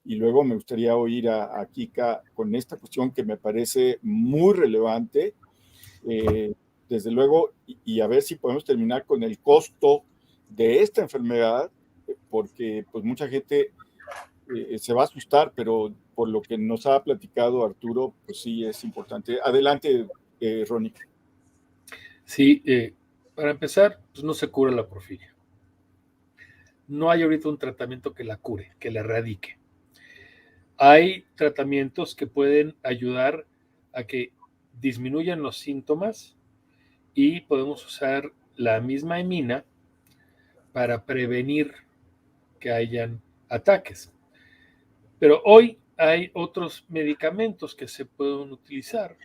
y luego me gustaría oír a Kika con esta cuestión que me parece muy relevante, desde luego, y a ver si podemos terminar con el costo de esta enfermedad, porque pues mucha gente se va a asustar, pero por lo que nos ha platicado Arturo, pues sí es importante. Adelante, Ronnie. Sí, para empezar, pues no se cura la porfiria. No hay ahorita un tratamiento que la cure, que la erradique. Hay tratamientos que pueden ayudar a que disminuyan los síntomas, y podemos usar la misma hemina para prevenir que hayan ataques. Pero hoy hay otros medicamentos que se pueden utilizar.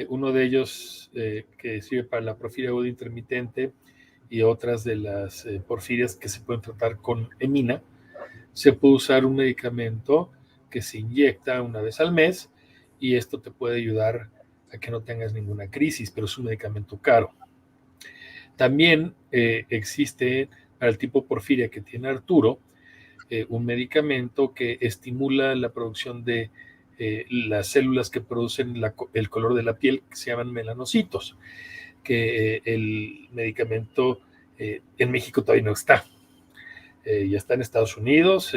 Uno de ellos que sirve para la porfiria aguda intermitente y otras de las porfirias que se pueden tratar con hemina, se puede usar un medicamento que se inyecta una vez al mes, y esto te puede ayudar a que no tengas ninguna crisis, pero es un medicamento caro. También existe para el tipo porfiria que tiene Arturo un medicamento que estimula la producción de las células que producen el color de la piel, que se llaman melanocitos, que el medicamento en México todavía no está. Ya está en Estados Unidos,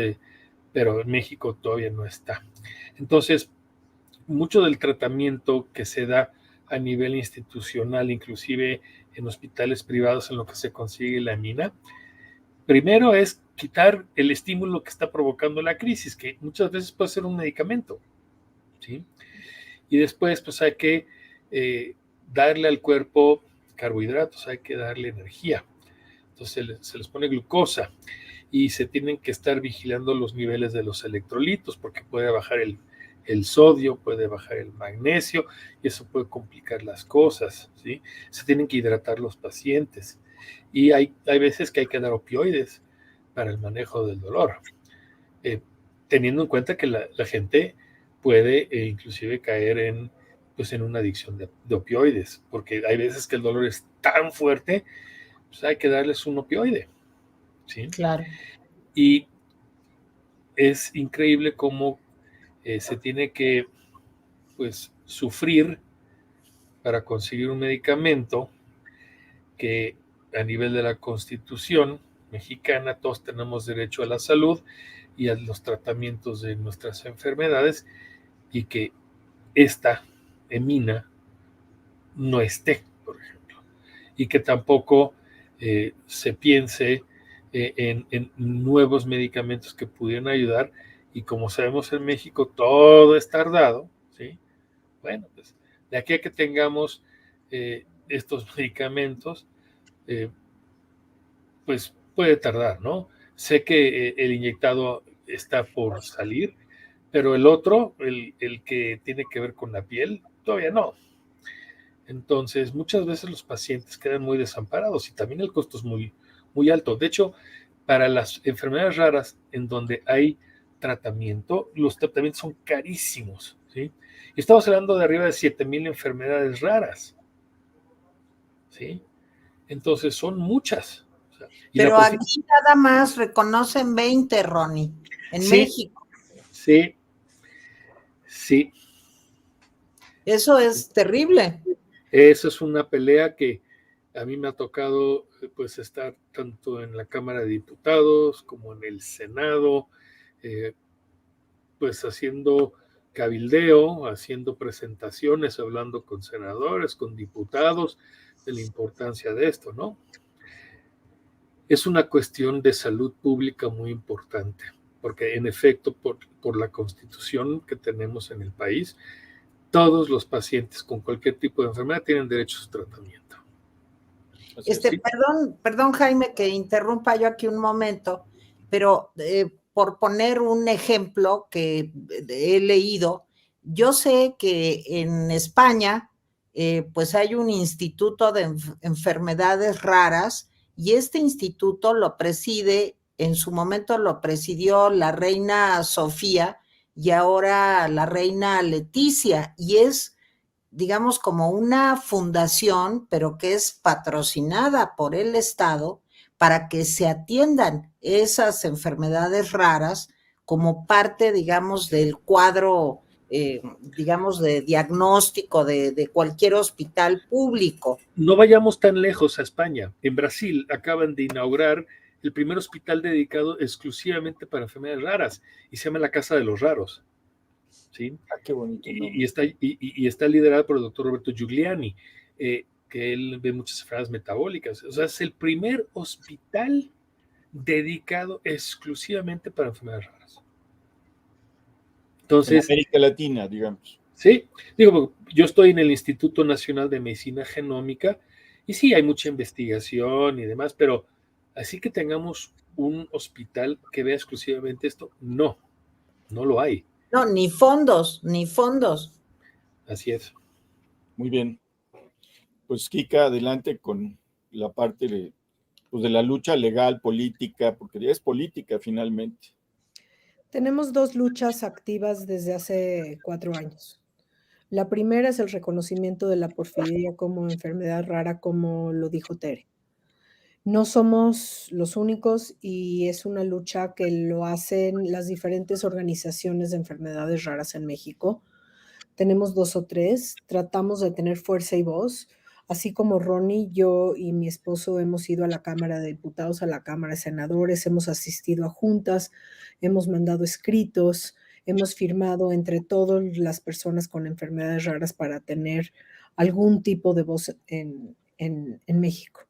pero en México todavía no está. Entonces, mucho del tratamiento que se da a nivel institucional, inclusive en hospitales privados en lo que se consigue la hemina, primero es quitar el estímulo que está provocando la crisis, que muchas veces puede ser un medicamento, ¿sí? Y después, pues hay que darle al cuerpo carbohidratos, hay que darle energía. Entonces se les pone glucosa. y se tienen que estar vigilando los niveles de los electrolitos porque puede bajar el sodio, puede bajar el magnesio y eso puede complicar las cosas, ¿sí? Se tienen que hidratar los pacientes y hay veces que hay que dar opioides para el manejo del dolor, teniendo en cuenta que la gente puede inclusive caer en una adicción de opioides, porque hay veces que el dolor es tan fuerte, pues hay que darles un opioide, ¿sí? Claro. Y es increíble cómo se tiene que sufrir para conseguir un medicamento que a nivel de la Constitución mexicana todos tenemos derecho a la salud y a los tratamientos de nuestras enfermedades, y que esta emina no esté, por ejemplo, y que tampoco se piense en nuevos medicamentos que pudieran ayudar, y como sabemos en México todo es tardado, ¿sí? Bueno, pues de aquí a que tengamos estos medicamentos, pues puede tardar, ¿no? Sé que el inyectado está por salir, pero el otro, el que tiene que ver con la piel, todavía no. Entonces, muchas veces los pacientes quedan muy desamparados y también el costo es muy, muy alto. De hecho, para las enfermedades raras en donde hay tratamiento, los tratamientos son carísimos, ¿sí? Y estamos hablando de arriba de 7,000 enfermedades raras, ¿sí? Entonces, son muchas. O sea, pero aquí nada más reconocen 20, Ronnie, en México. Sí, sí. Eso es terrible. Esa es una pelea que a mí me ha tocado estar tanto en la Cámara de Diputados como en el Senado, haciendo cabildeo, haciendo presentaciones, hablando con senadores, con diputados de la importancia de esto, ¿no? Es una cuestión de salud pública muy importante, porque en efecto, por la Constitución que tenemos en el país, todos los pacientes con cualquier tipo de enfermedad tienen derecho a su tratamiento. ¿Sí? Perdón, Jaime, que interrumpa yo aquí un momento, pero por poner un ejemplo que he leído, yo sé que en España pues hay un instituto de enfermedades raras, y este instituto lo preside, en su momento lo presidió la reina Sofía y ahora la reina Leticia, y es, digamos, como una fundación, pero que es patrocinada por el Estado para que se atiendan esas enfermedades raras como parte, digamos, del cuadro, digamos, de diagnóstico de cualquier hospital público. No vayamos tan lejos a España. En Brasil acaban de inaugurar el primer hospital dedicado exclusivamente para enfermedades raras y se llama la Casa de los Raros. ¿Sí? Qué bonito, ¿no? y está liderado por el doctor Roberto Giuliani, que él ve muchas enfermedades metabólicas. O sea, es el primer hospital dedicado exclusivamente para enfermedades raras. Entonces, en América Latina, digamos. Sí, digo, yo estoy en el Instituto Nacional de Medicina Genómica y sí, hay mucha investigación y demás, pero así que tengamos un hospital que vea exclusivamente esto, no lo hay. No, ni fondos. Así es. Muy bien. Pues Kika, adelante con la parte de la lucha legal, política, porque ya es política finalmente. Tenemos dos luchas activas desde hace 4 años. La primera es el reconocimiento de la porfiria como enfermedad rara, como lo dijo Tere. No somos los únicos y es una lucha que lo hacen las diferentes organizaciones de enfermedades raras en México. Tenemos 2 o 3, tratamos de tener fuerza y voz. Así como Ronnie, yo y mi esposo hemos ido a la Cámara de Diputados, a la Cámara de Senadores, hemos asistido a juntas, hemos mandado escritos, hemos firmado entre todas las personas con enfermedades raras para tener algún tipo de voz en México.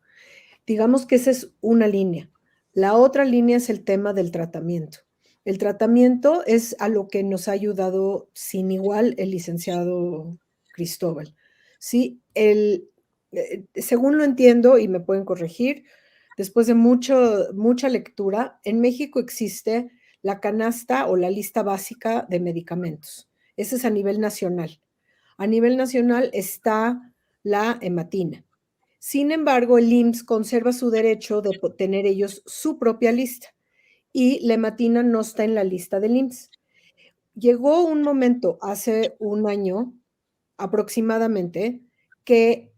Digamos que esa es una línea. La otra línea es el tema del tratamiento. El tratamiento es a lo que nos ha ayudado sin igual el licenciado Cristóbal. Sí, según lo entiendo, y me pueden corregir, después de mucha lectura, en México existe la canasta o la lista básica de medicamentos. Ese es a nivel nacional. A nivel nacional está la hematina. Sin embargo, el IMSS conserva su derecho de tener ellos su propia lista y la hematina no está en la lista del IMSS. Llegó un momento hace un año aproximadamente que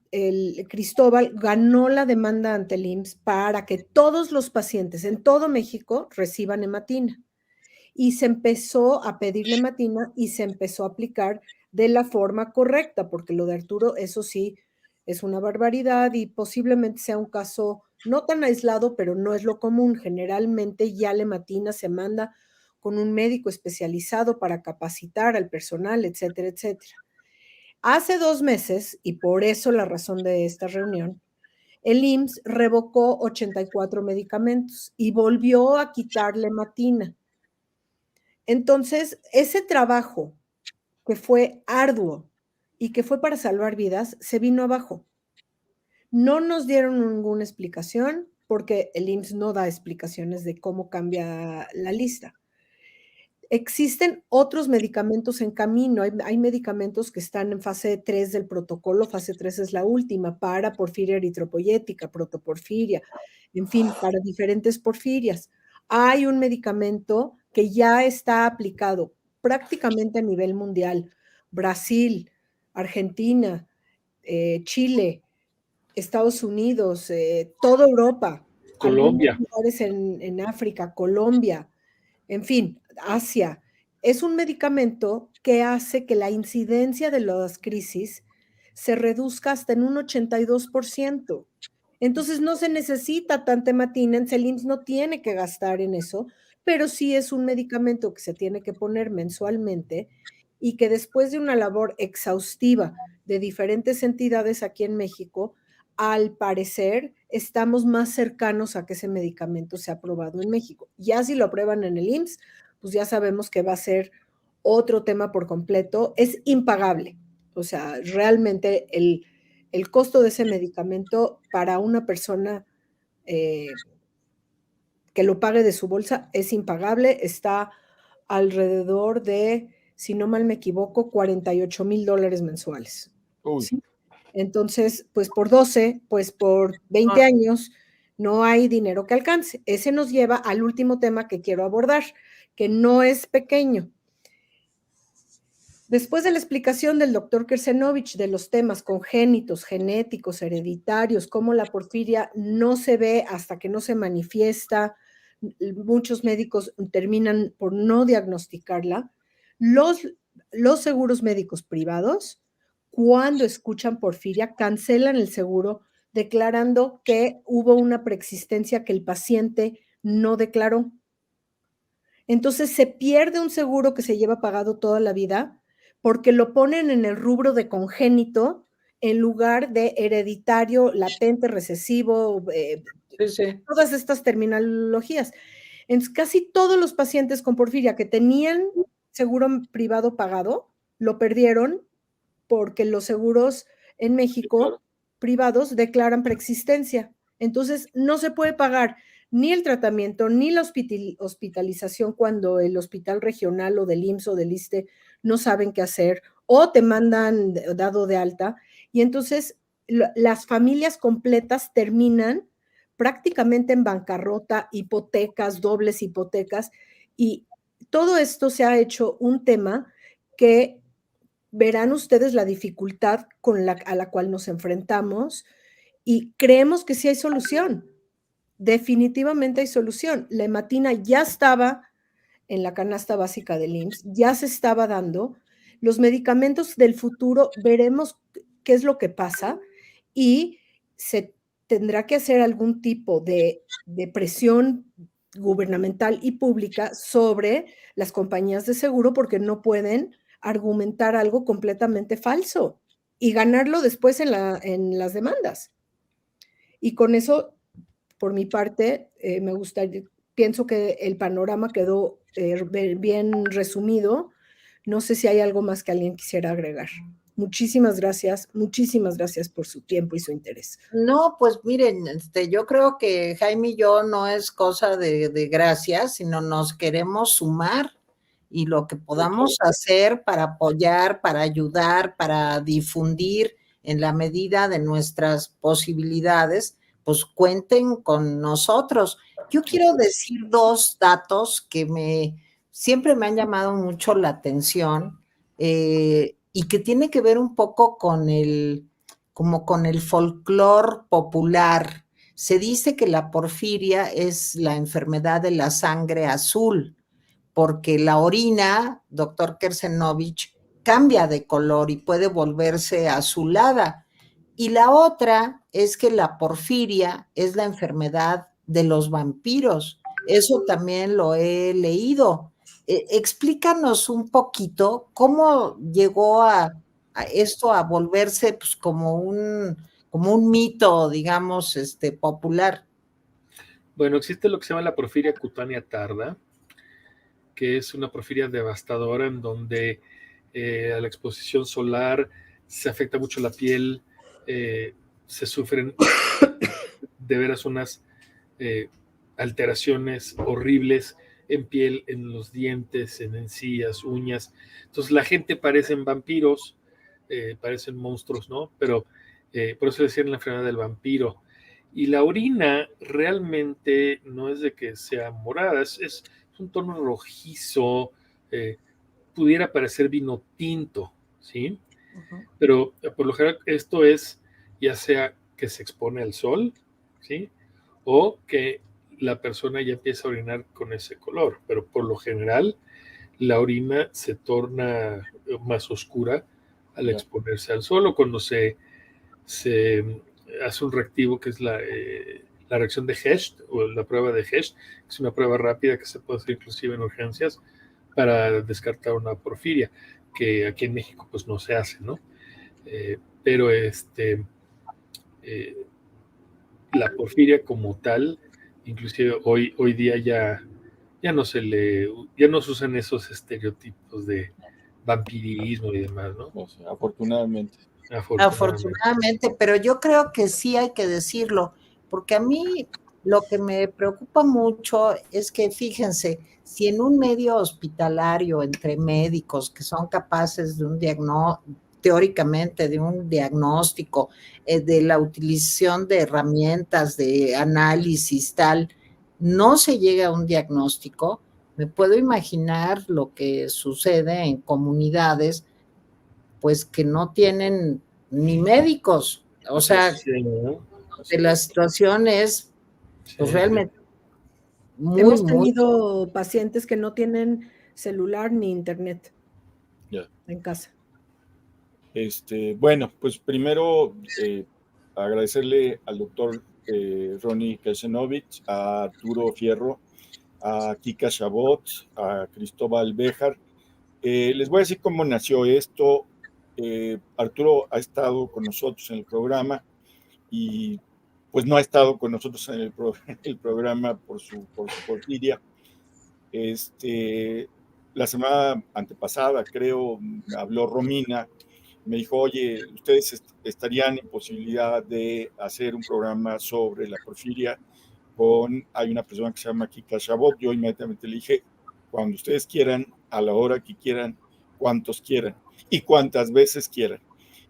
el Cristóbal ganó la demanda ante el IMSS para que todos los pacientes en todo México reciban hematina. Y se empezó a pedirle hematina y se empezó a aplicar de la forma correcta, porque lo de Arturo, eso sí, es una barbaridad y posiblemente sea un caso no tan aislado, pero no es lo común. Generalmente ya la hematina se manda con un médico especializado para capacitar al personal, etcétera, etcétera. Hace 2 meses, y por eso la razón de esta reunión, el IMSS revocó 84 medicamentos y volvió a quitarle hematina. Entonces, ese trabajo que fue arduo y que fue para salvar vidas, se vino abajo. No nos dieron ninguna explicación porque el IMSS no da explicaciones de cómo cambia la lista. Existen otros medicamentos en camino, hay medicamentos que están en fase 3 del protocolo, fase 3 es la última, para porfiria eritropoyética, protoporfiria, en fin, para diferentes porfirias. Hay un medicamento que ya está aplicado prácticamente a nivel mundial, Brasil, Argentina, Chile, Estados Unidos, toda Europa, Colombia. algunos lugares en África, Colombia, en fin, Asia. Es un medicamento que hace que la incidencia de las crisis se reduzca hasta en un 82%. Entonces no se necesita tanta hematina, el IMSS no tiene que gastar en eso, pero sí es un medicamento que se tiene que poner mensualmente y que después de una labor exhaustiva de diferentes entidades aquí en México, al parecer estamos más cercanos a que ese medicamento sea aprobado en México. Ya si lo aprueban en el IMSS, pues ya sabemos que va a ser otro tema por completo. Es impagable. O sea, realmente el costo de ese medicamento para una persona que lo pague de su bolsa es impagable. Está alrededor de, si no mal me equivoco, $48,000 mensuales. ¿Sí? Entonces, pues por 12, pues por 20 años, no hay dinero que alcance. Ese nos lleva al último tema que quiero abordar, que no es pequeño. Después de la explicación del doctor Kersenovich de los temas congénitos, genéticos, hereditarios, cómo la porfiria no se ve hasta que no se manifiesta, muchos médicos terminan por no diagnosticarla, los seguros médicos privados, cuando escuchan porfiria, cancelan el seguro declarando que hubo una preexistencia que el paciente no declaró. Entonces se pierde un seguro que se lleva pagado toda la vida porque lo ponen en el rubro de congénito en lugar de hereditario, latente, recesivo, todas estas terminologías. Entonces, casi todos los pacientes con porfiria que tenían seguro privado pagado, lo perdieron porque los seguros en México privados declaran preexistencia. Entonces, no se puede pagar ni el tratamiento, ni la hospitalización cuando el hospital regional o del IMSS o del ISSSTE no saben qué hacer o te mandan dado de alta. Y entonces las familias completas terminan prácticamente en bancarrota, hipotecas, dobles hipotecas, y todo esto se ha hecho un tema que verán ustedes la dificultad a la cual nos enfrentamos y creemos que sí hay solución. Definitivamente hay solución. La hematina ya estaba en la canasta básica del IMSS, ya se estaba dando. Los medicamentos del futuro, veremos qué es lo que pasa y se tendrá que hacer algún tipo de presión gubernamental y pública sobre las compañías de seguro porque no pueden argumentar algo completamente falso y ganarlo después en las demandas. Y con eso, por mi parte, pienso que el panorama quedó bien resumido. No sé si hay algo más que alguien quisiera agregar. muchísimas gracias por su tiempo y su interés. No, pues miren, yo creo que Jaime y yo no es cosa de gracias, sino nos queremos sumar y lo que podamos hacer para apoyar, para ayudar, para difundir en la medida de nuestras posibilidades, pues cuenten con nosotros. Yo quiero decir 2 datos que siempre me han llamado mucho la atención, y que tiene que ver un poco como con el folclore popular. Se dice que la porfiria es la enfermedad de la sangre azul, porque la orina, doctor Kersenovich, cambia de color y puede volverse azulada. Y la otra es que la porfiria es la enfermedad de los vampiros. Eso también lo he leído. Explícanos un poquito cómo llegó a esto a volverse pues, como un mito, digamos, popular. Bueno, existe lo que se llama la porfiria cutánea tarda, que es una porfiria devastadora en donde a la exposición solar se afecta mucho la piel, se sufren de veras unas alteraciones horribles en piel, en los dientes, en encías, uñas. Entonces la gente parecen vampiros, parecen monstruos, ¿no? Pero por eso decían la enfermedad del vampiro. Y la orina realmente no es de que sea morada, es un tono rojizo, pudiera parecer vino tinto, ¿sí? Uh-huh. Pero por lo general esto es ya sea que se expone al sol, ¿sí? O que la persona ya empieza a orinar con ese color, pero por lo general la orina se torna más oscura al exponerse al sol o cuando se hace un reactivo que es la reacción de Hest o la prueba de Hest, que es una prueba rápida que se puede hacer inclusive en urgencias para descartar una porfiria, que aquí en México pues no se hace, ¿no? Pero la porfiria como tal, inclusive hoy día ya no se usan esos estereotipos de vampirismo y demás, ¿no? Pues, afortunadamente. Afortunadamente, pero yo creo que sí hay que decirlo, porque a mí lo que me preocupa mucho es que, fíjense, si en un medio hospitalario entre médicos que son capaces de un diagnóstico, teóricamente de un diagnóstico, de la utilización de herramientas de análisis, tal, no se llega a un diagnóstico, me puedo imaginar lo que sucede en comunidades pues que no tienen ni médicos, o sea, sí, la situación es pues, realmente hemos tenido pacientes que no tienen celular ni internet en casa. Bueno, pues primero agradecerle al doctor Ronnie Kersenovich, a Arturo Fierro, a Kika Chabot, a Cristóbal Béjar. Les voy a decir cómo nació esto. Arturo ha estado con nosotros en el programa y pues no ha estado con nosotros en el programa por su porfiria. La semana antepasada, creo, me habló Romina, me dijo, oye, ustedes estarían en posibilidad de hacer un programa sobre la porfiria hay una persona que se llama Kika Chabot. Yo inmediatamente le dije, cuando ustedes quieran, a la hora que quieran, cuantos quieran y cuantas veces quieran.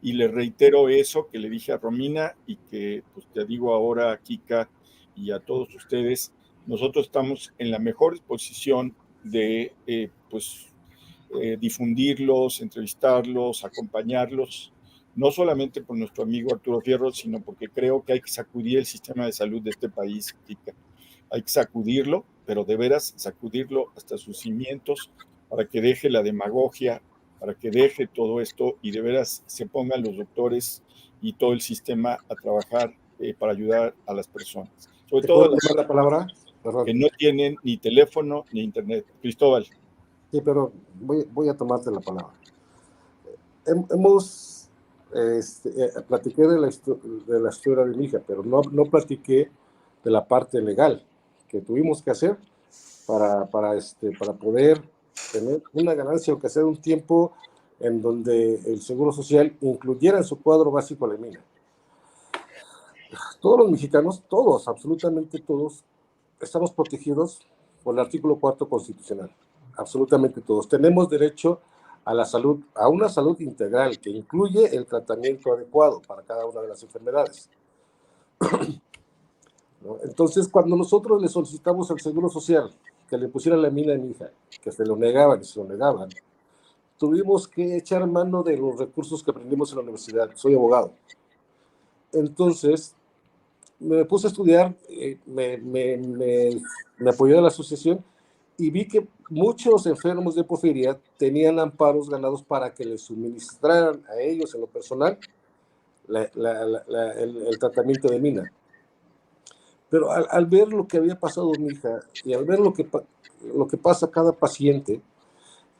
Y le reitero eso que le dije a Romina y que pues, te digo ahora a Kika y a todos ustedes, nosotros estamos en la mejor posición de difundirlos, entrevistarlos, acompañarlos, no solamente por nuestro amigo Arturo Fierro, sino porque creo que hay que sacudir el sistema de salud de este país, Kika. Hay que sacudirlo, pero de veras sacudirlo hasta sus cimientos para que deje la demagogia, para que deje todo esto y de veras se pongan los doctores y todo el sistema a trabajar para ayudar a las personas. Sobre todo las la palabra? Que no tienen ni teléfono ni internet. Cristóbal. Sí, pero voy a tomarte la palabra. Platiqué de la historia de mi hija, pero no platiqué de la parte legal que tuvimos que hacer para poder tener una ganancia, aunque sea un tiempo en donde el Seguro Social incluyera en su cuadro básico la mina. Todos los mexicanos, todos, absolutamente todos, estamos protegidos por el artículo 4 constitucional, absolutamente todos. Tenemos derecho a la salud, a una salud integral que incluye el tratamiento adecuado para cada una de las enfermedades. ¿No? Entonces, cuando nosotros le solicitamos al Seguro Social que le pusiera la mina a mi hija, que se lo negaban y se lo negaban, tuvimos que echar mano de los recursos que aprendimos en la universidad. Soy abogado. Entonces, me puse a estudiar, me apoyé a la asociación y vi que muchos enfermos de porfiria tenían amparos ganados para que les suministraran a ellos en lo personal el tratamiento de mina. Pero al ver lo que había pasado mi hija y al ver lo que pasa a cada paciente,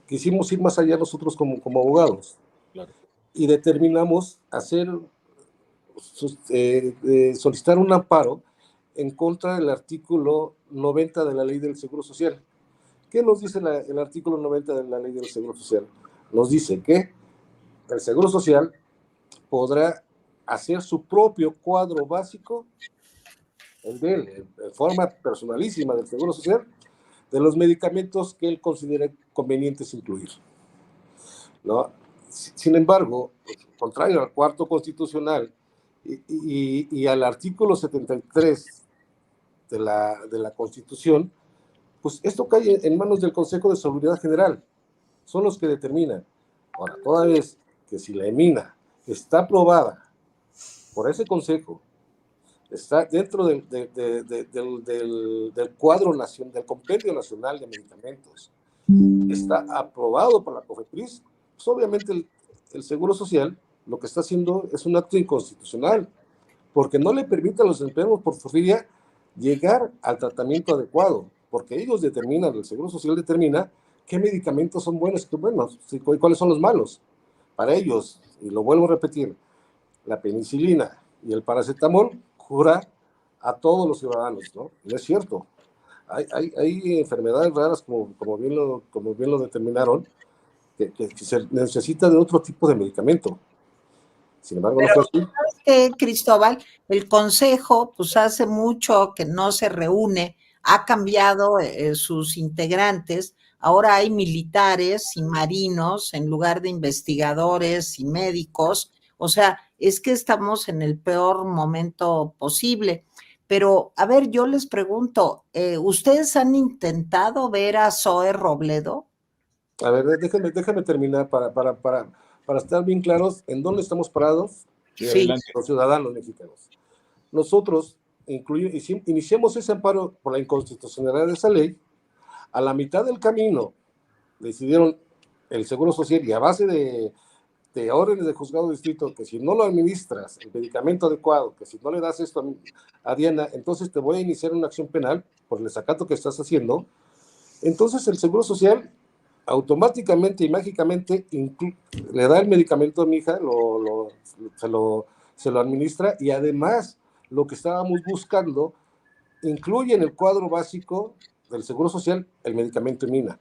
quisimos ir más allá nosotros como abogados. Claro. Y determinamos solicitar un amparo en contra del artículo 90 de la Ley del Seguro Social. ¿Qué nos dice el artículo 90 de la Ley del Seguro Social? Nos dice que el Seguro Social podrá hacer su propio cuadro básico, en forma personalísima del Seguro Social, de los medicamentos que él considere convenientes incluir, ¿no? Sin embargo, contrario al cuarto constitucional y al artículo 73 de la Constitución, pues esto cae en manos del Consejo de Seguridad General. Son los que determinan. Ahora, toda vez que si la mina está aprobada por ese Consejo, está dentro del cuadro nacional, del Compendio Nacional de Medicamentos, está aprobado por la COFEPRIS, pues obviamente el Seguro Social lo que está haciendo es un acto inconstitucional, porque no le permite a los enfermos por porfiria llegar al tratamiento adecuado, porque ellos determinan, el Seguro Social determina qué medicamentos son buenos y qué buenos, y cuáles son los malos. Para ellos, y lo vuelvo a repetir, la penicilina y el paracetamol cura a todos los ciudadanos, ¿no? No es cierto. Hay enfermedades raras, como bien lo determinaron, que se necesita de otro tipo de medicamento. Sin embargo, pero no fue así. ¿sabes qué, Cristóbal? El Consejo, pues hace mucho que no se reúne, ha cambiado sus integrantes, ahora hay militares y marinos en lugar de investigadores y médicos, o sea, es que estamos en el peor momento posible. Pero, a ver, yo les pregunto, ¿ustedes han intentado ver a Zoe Robledo? A ver, déjame terminar para estar bien claros en dónde estamos parados, Sí. los ciudadanos mexicanos. Nosotros iniciamos ese amparo por la inconstitucionalidad de esa ley. A la mitad del camino decidieron el Seguro Social, y a base de órdenes de juzgado de distrito, que si no lo administras el medicamento adecuado, que si no le das esto a Diana, entonces te voy a iniciar una acción penal por el desacato que estás haciendo. Entonces el Seguro Social automáticamente y mágicamente le da el medicamento a mi hija, se lo administra, y además lo que estábamos buscando incluye en el cuadro básico del Seguro Social el medicamento mina.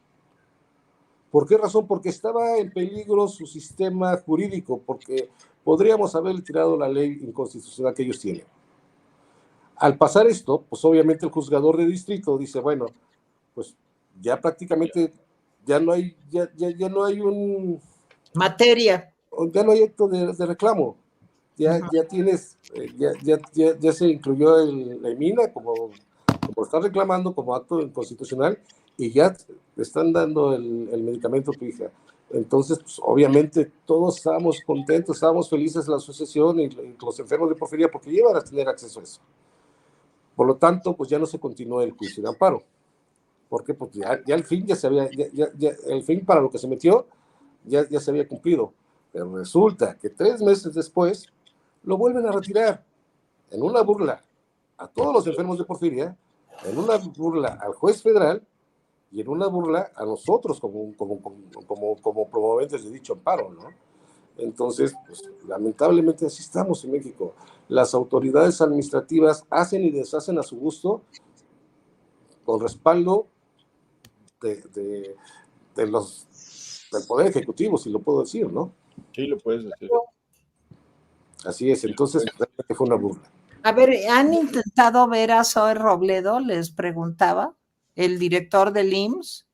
¿Por qué razón? Porque estaba en peligro su sistema jurídico, porque podríamos haber tirado la ley inconstitucional que ellos tienen. Al pasar esto, pues obviamente el juzgador de distrito dice, bueno, pues ya prácticamente ya no hay un... Materia. Ya no hay acto de reclamo. Ya tienes, ya se incluyó la mina como está reclamando como acto inconstitucional, y ya le están dando el medicamento a tu hija. Entonces, pues, obviamente todos estábamos contentos, estábamos felices, la asociación y los enfermos de porfiria, porque iban a tener acceso a eso. Por lo tanto, pues ya no se continuó el juicio de amparo. Porque pues ya el fin el fin para lo que se metió ya se había cumplido. Pero resulta que 3 meses después lo vuelven a retirar en una burla a todos los enfermos de porfiria, en una burla al juez federal y en una burla a nosotros como promoventes de dicho amparo, ¿no? Entonces, pues, lamentablemente así estamos en México. Las autoridades administrativas hacen y deshacen a su gusto con respaldo de el Poder Ejecutivo, si lo puedo decir, ¿no? Sí, lo puedes decir. Así es, entonces realmente fue una burla. A ver, ¿han intentado ver a Zoe Robledo? Les preguntaba, el director del IMSS.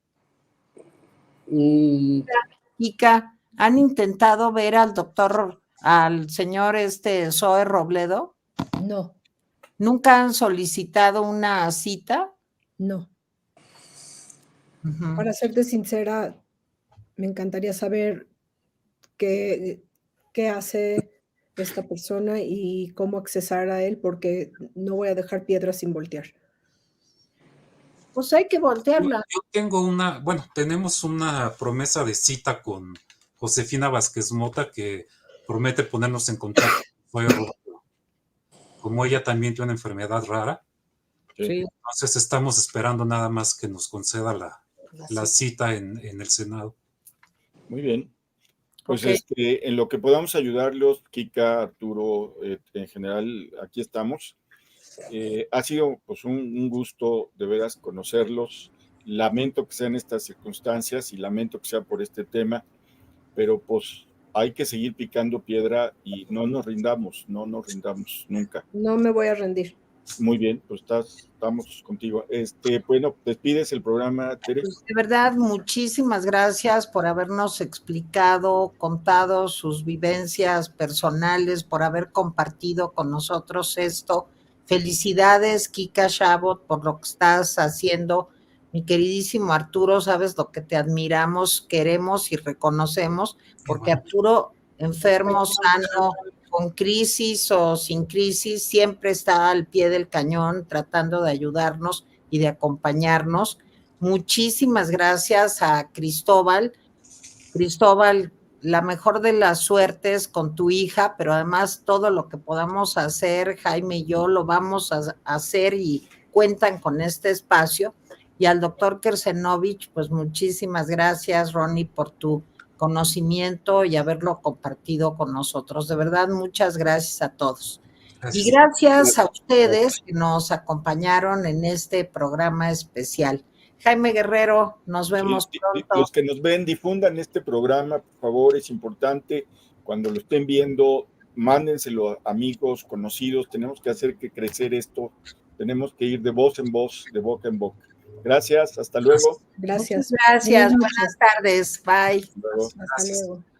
Kika, ¿han intentado ver al señor Zoe Robledo? No, ¿Nunca han solicitado una cita? no. Ujú. Para serte sincera, me encantaría saber qué hace esta persona y cómo accesar a él, porque no voy a dejar piedras sin voltear. Pues hay que voltearla. Yo tengo tenemos una promesa de cita con Josefina Vázquez Mota que promete ponernos en contacto con Zoe Robledo. Como ella también tiene una enfermedad rara, Sí. entonces estamos esperando nada más que nos conceda la cita en el Senado. Muy bien. Pues Ok. en lo que podamos ayudarlos, Kika, Arturo, en general, aquí estamos. Ha sido pues un gusto de veras conocerlos. Lamento que sean estas circunstancias y lamento que sea por este tema, pero pues hay que seguir picando piedra y no nos rindamos nunca. No me voy a rendir. Muy bien, pues estamos contigo. Bueno, despides el programa, Tere. Pues de verdad, muchísimas gracias por habernos explicado, contado sus vivencias personales, por haber compartido con nosotros esto. Felicidades, Kika Chabot, por lo que estás haciendo. Mi queridísimo Arturo, sabes lo que te admiramos, queremos y reconocemos, porque Arturo, enfermo, sano, con crisis o sin crisis, siempre está al pie del cañón tratando de ayudarnos y de acompañarnos. Muchísimas gracias a Cristóbal. Cristóbal, la mejor de las suertes con tu hija, pero además todo lo que podamos hacer, Jaime y yo lo vamos a hacer y cuentan con este espacio. Y al doctor Kersenovich, pues muchísimas gracias, Ronnie, por tu conocimiento y haberlo compartido con nosotros. De verdad, muchas gracias a todos. Gracias. Y gracias a ustedes que nos acompañaron en este programa especial. Jaime Guerrero, nos vemos pronto. Los que nos ven, difundan este programa, por favor, es importante. Cuando lo estén viendo, mándenselo a amigos, conocidos. Tenemos que hacer que crecer esto. Tenemos que ir de voz en voz, de boca en boca. Gracias, hasta luego. Gracias. Muchas gracias, buenas tardes, bye. Hasta luego. Hasta luego.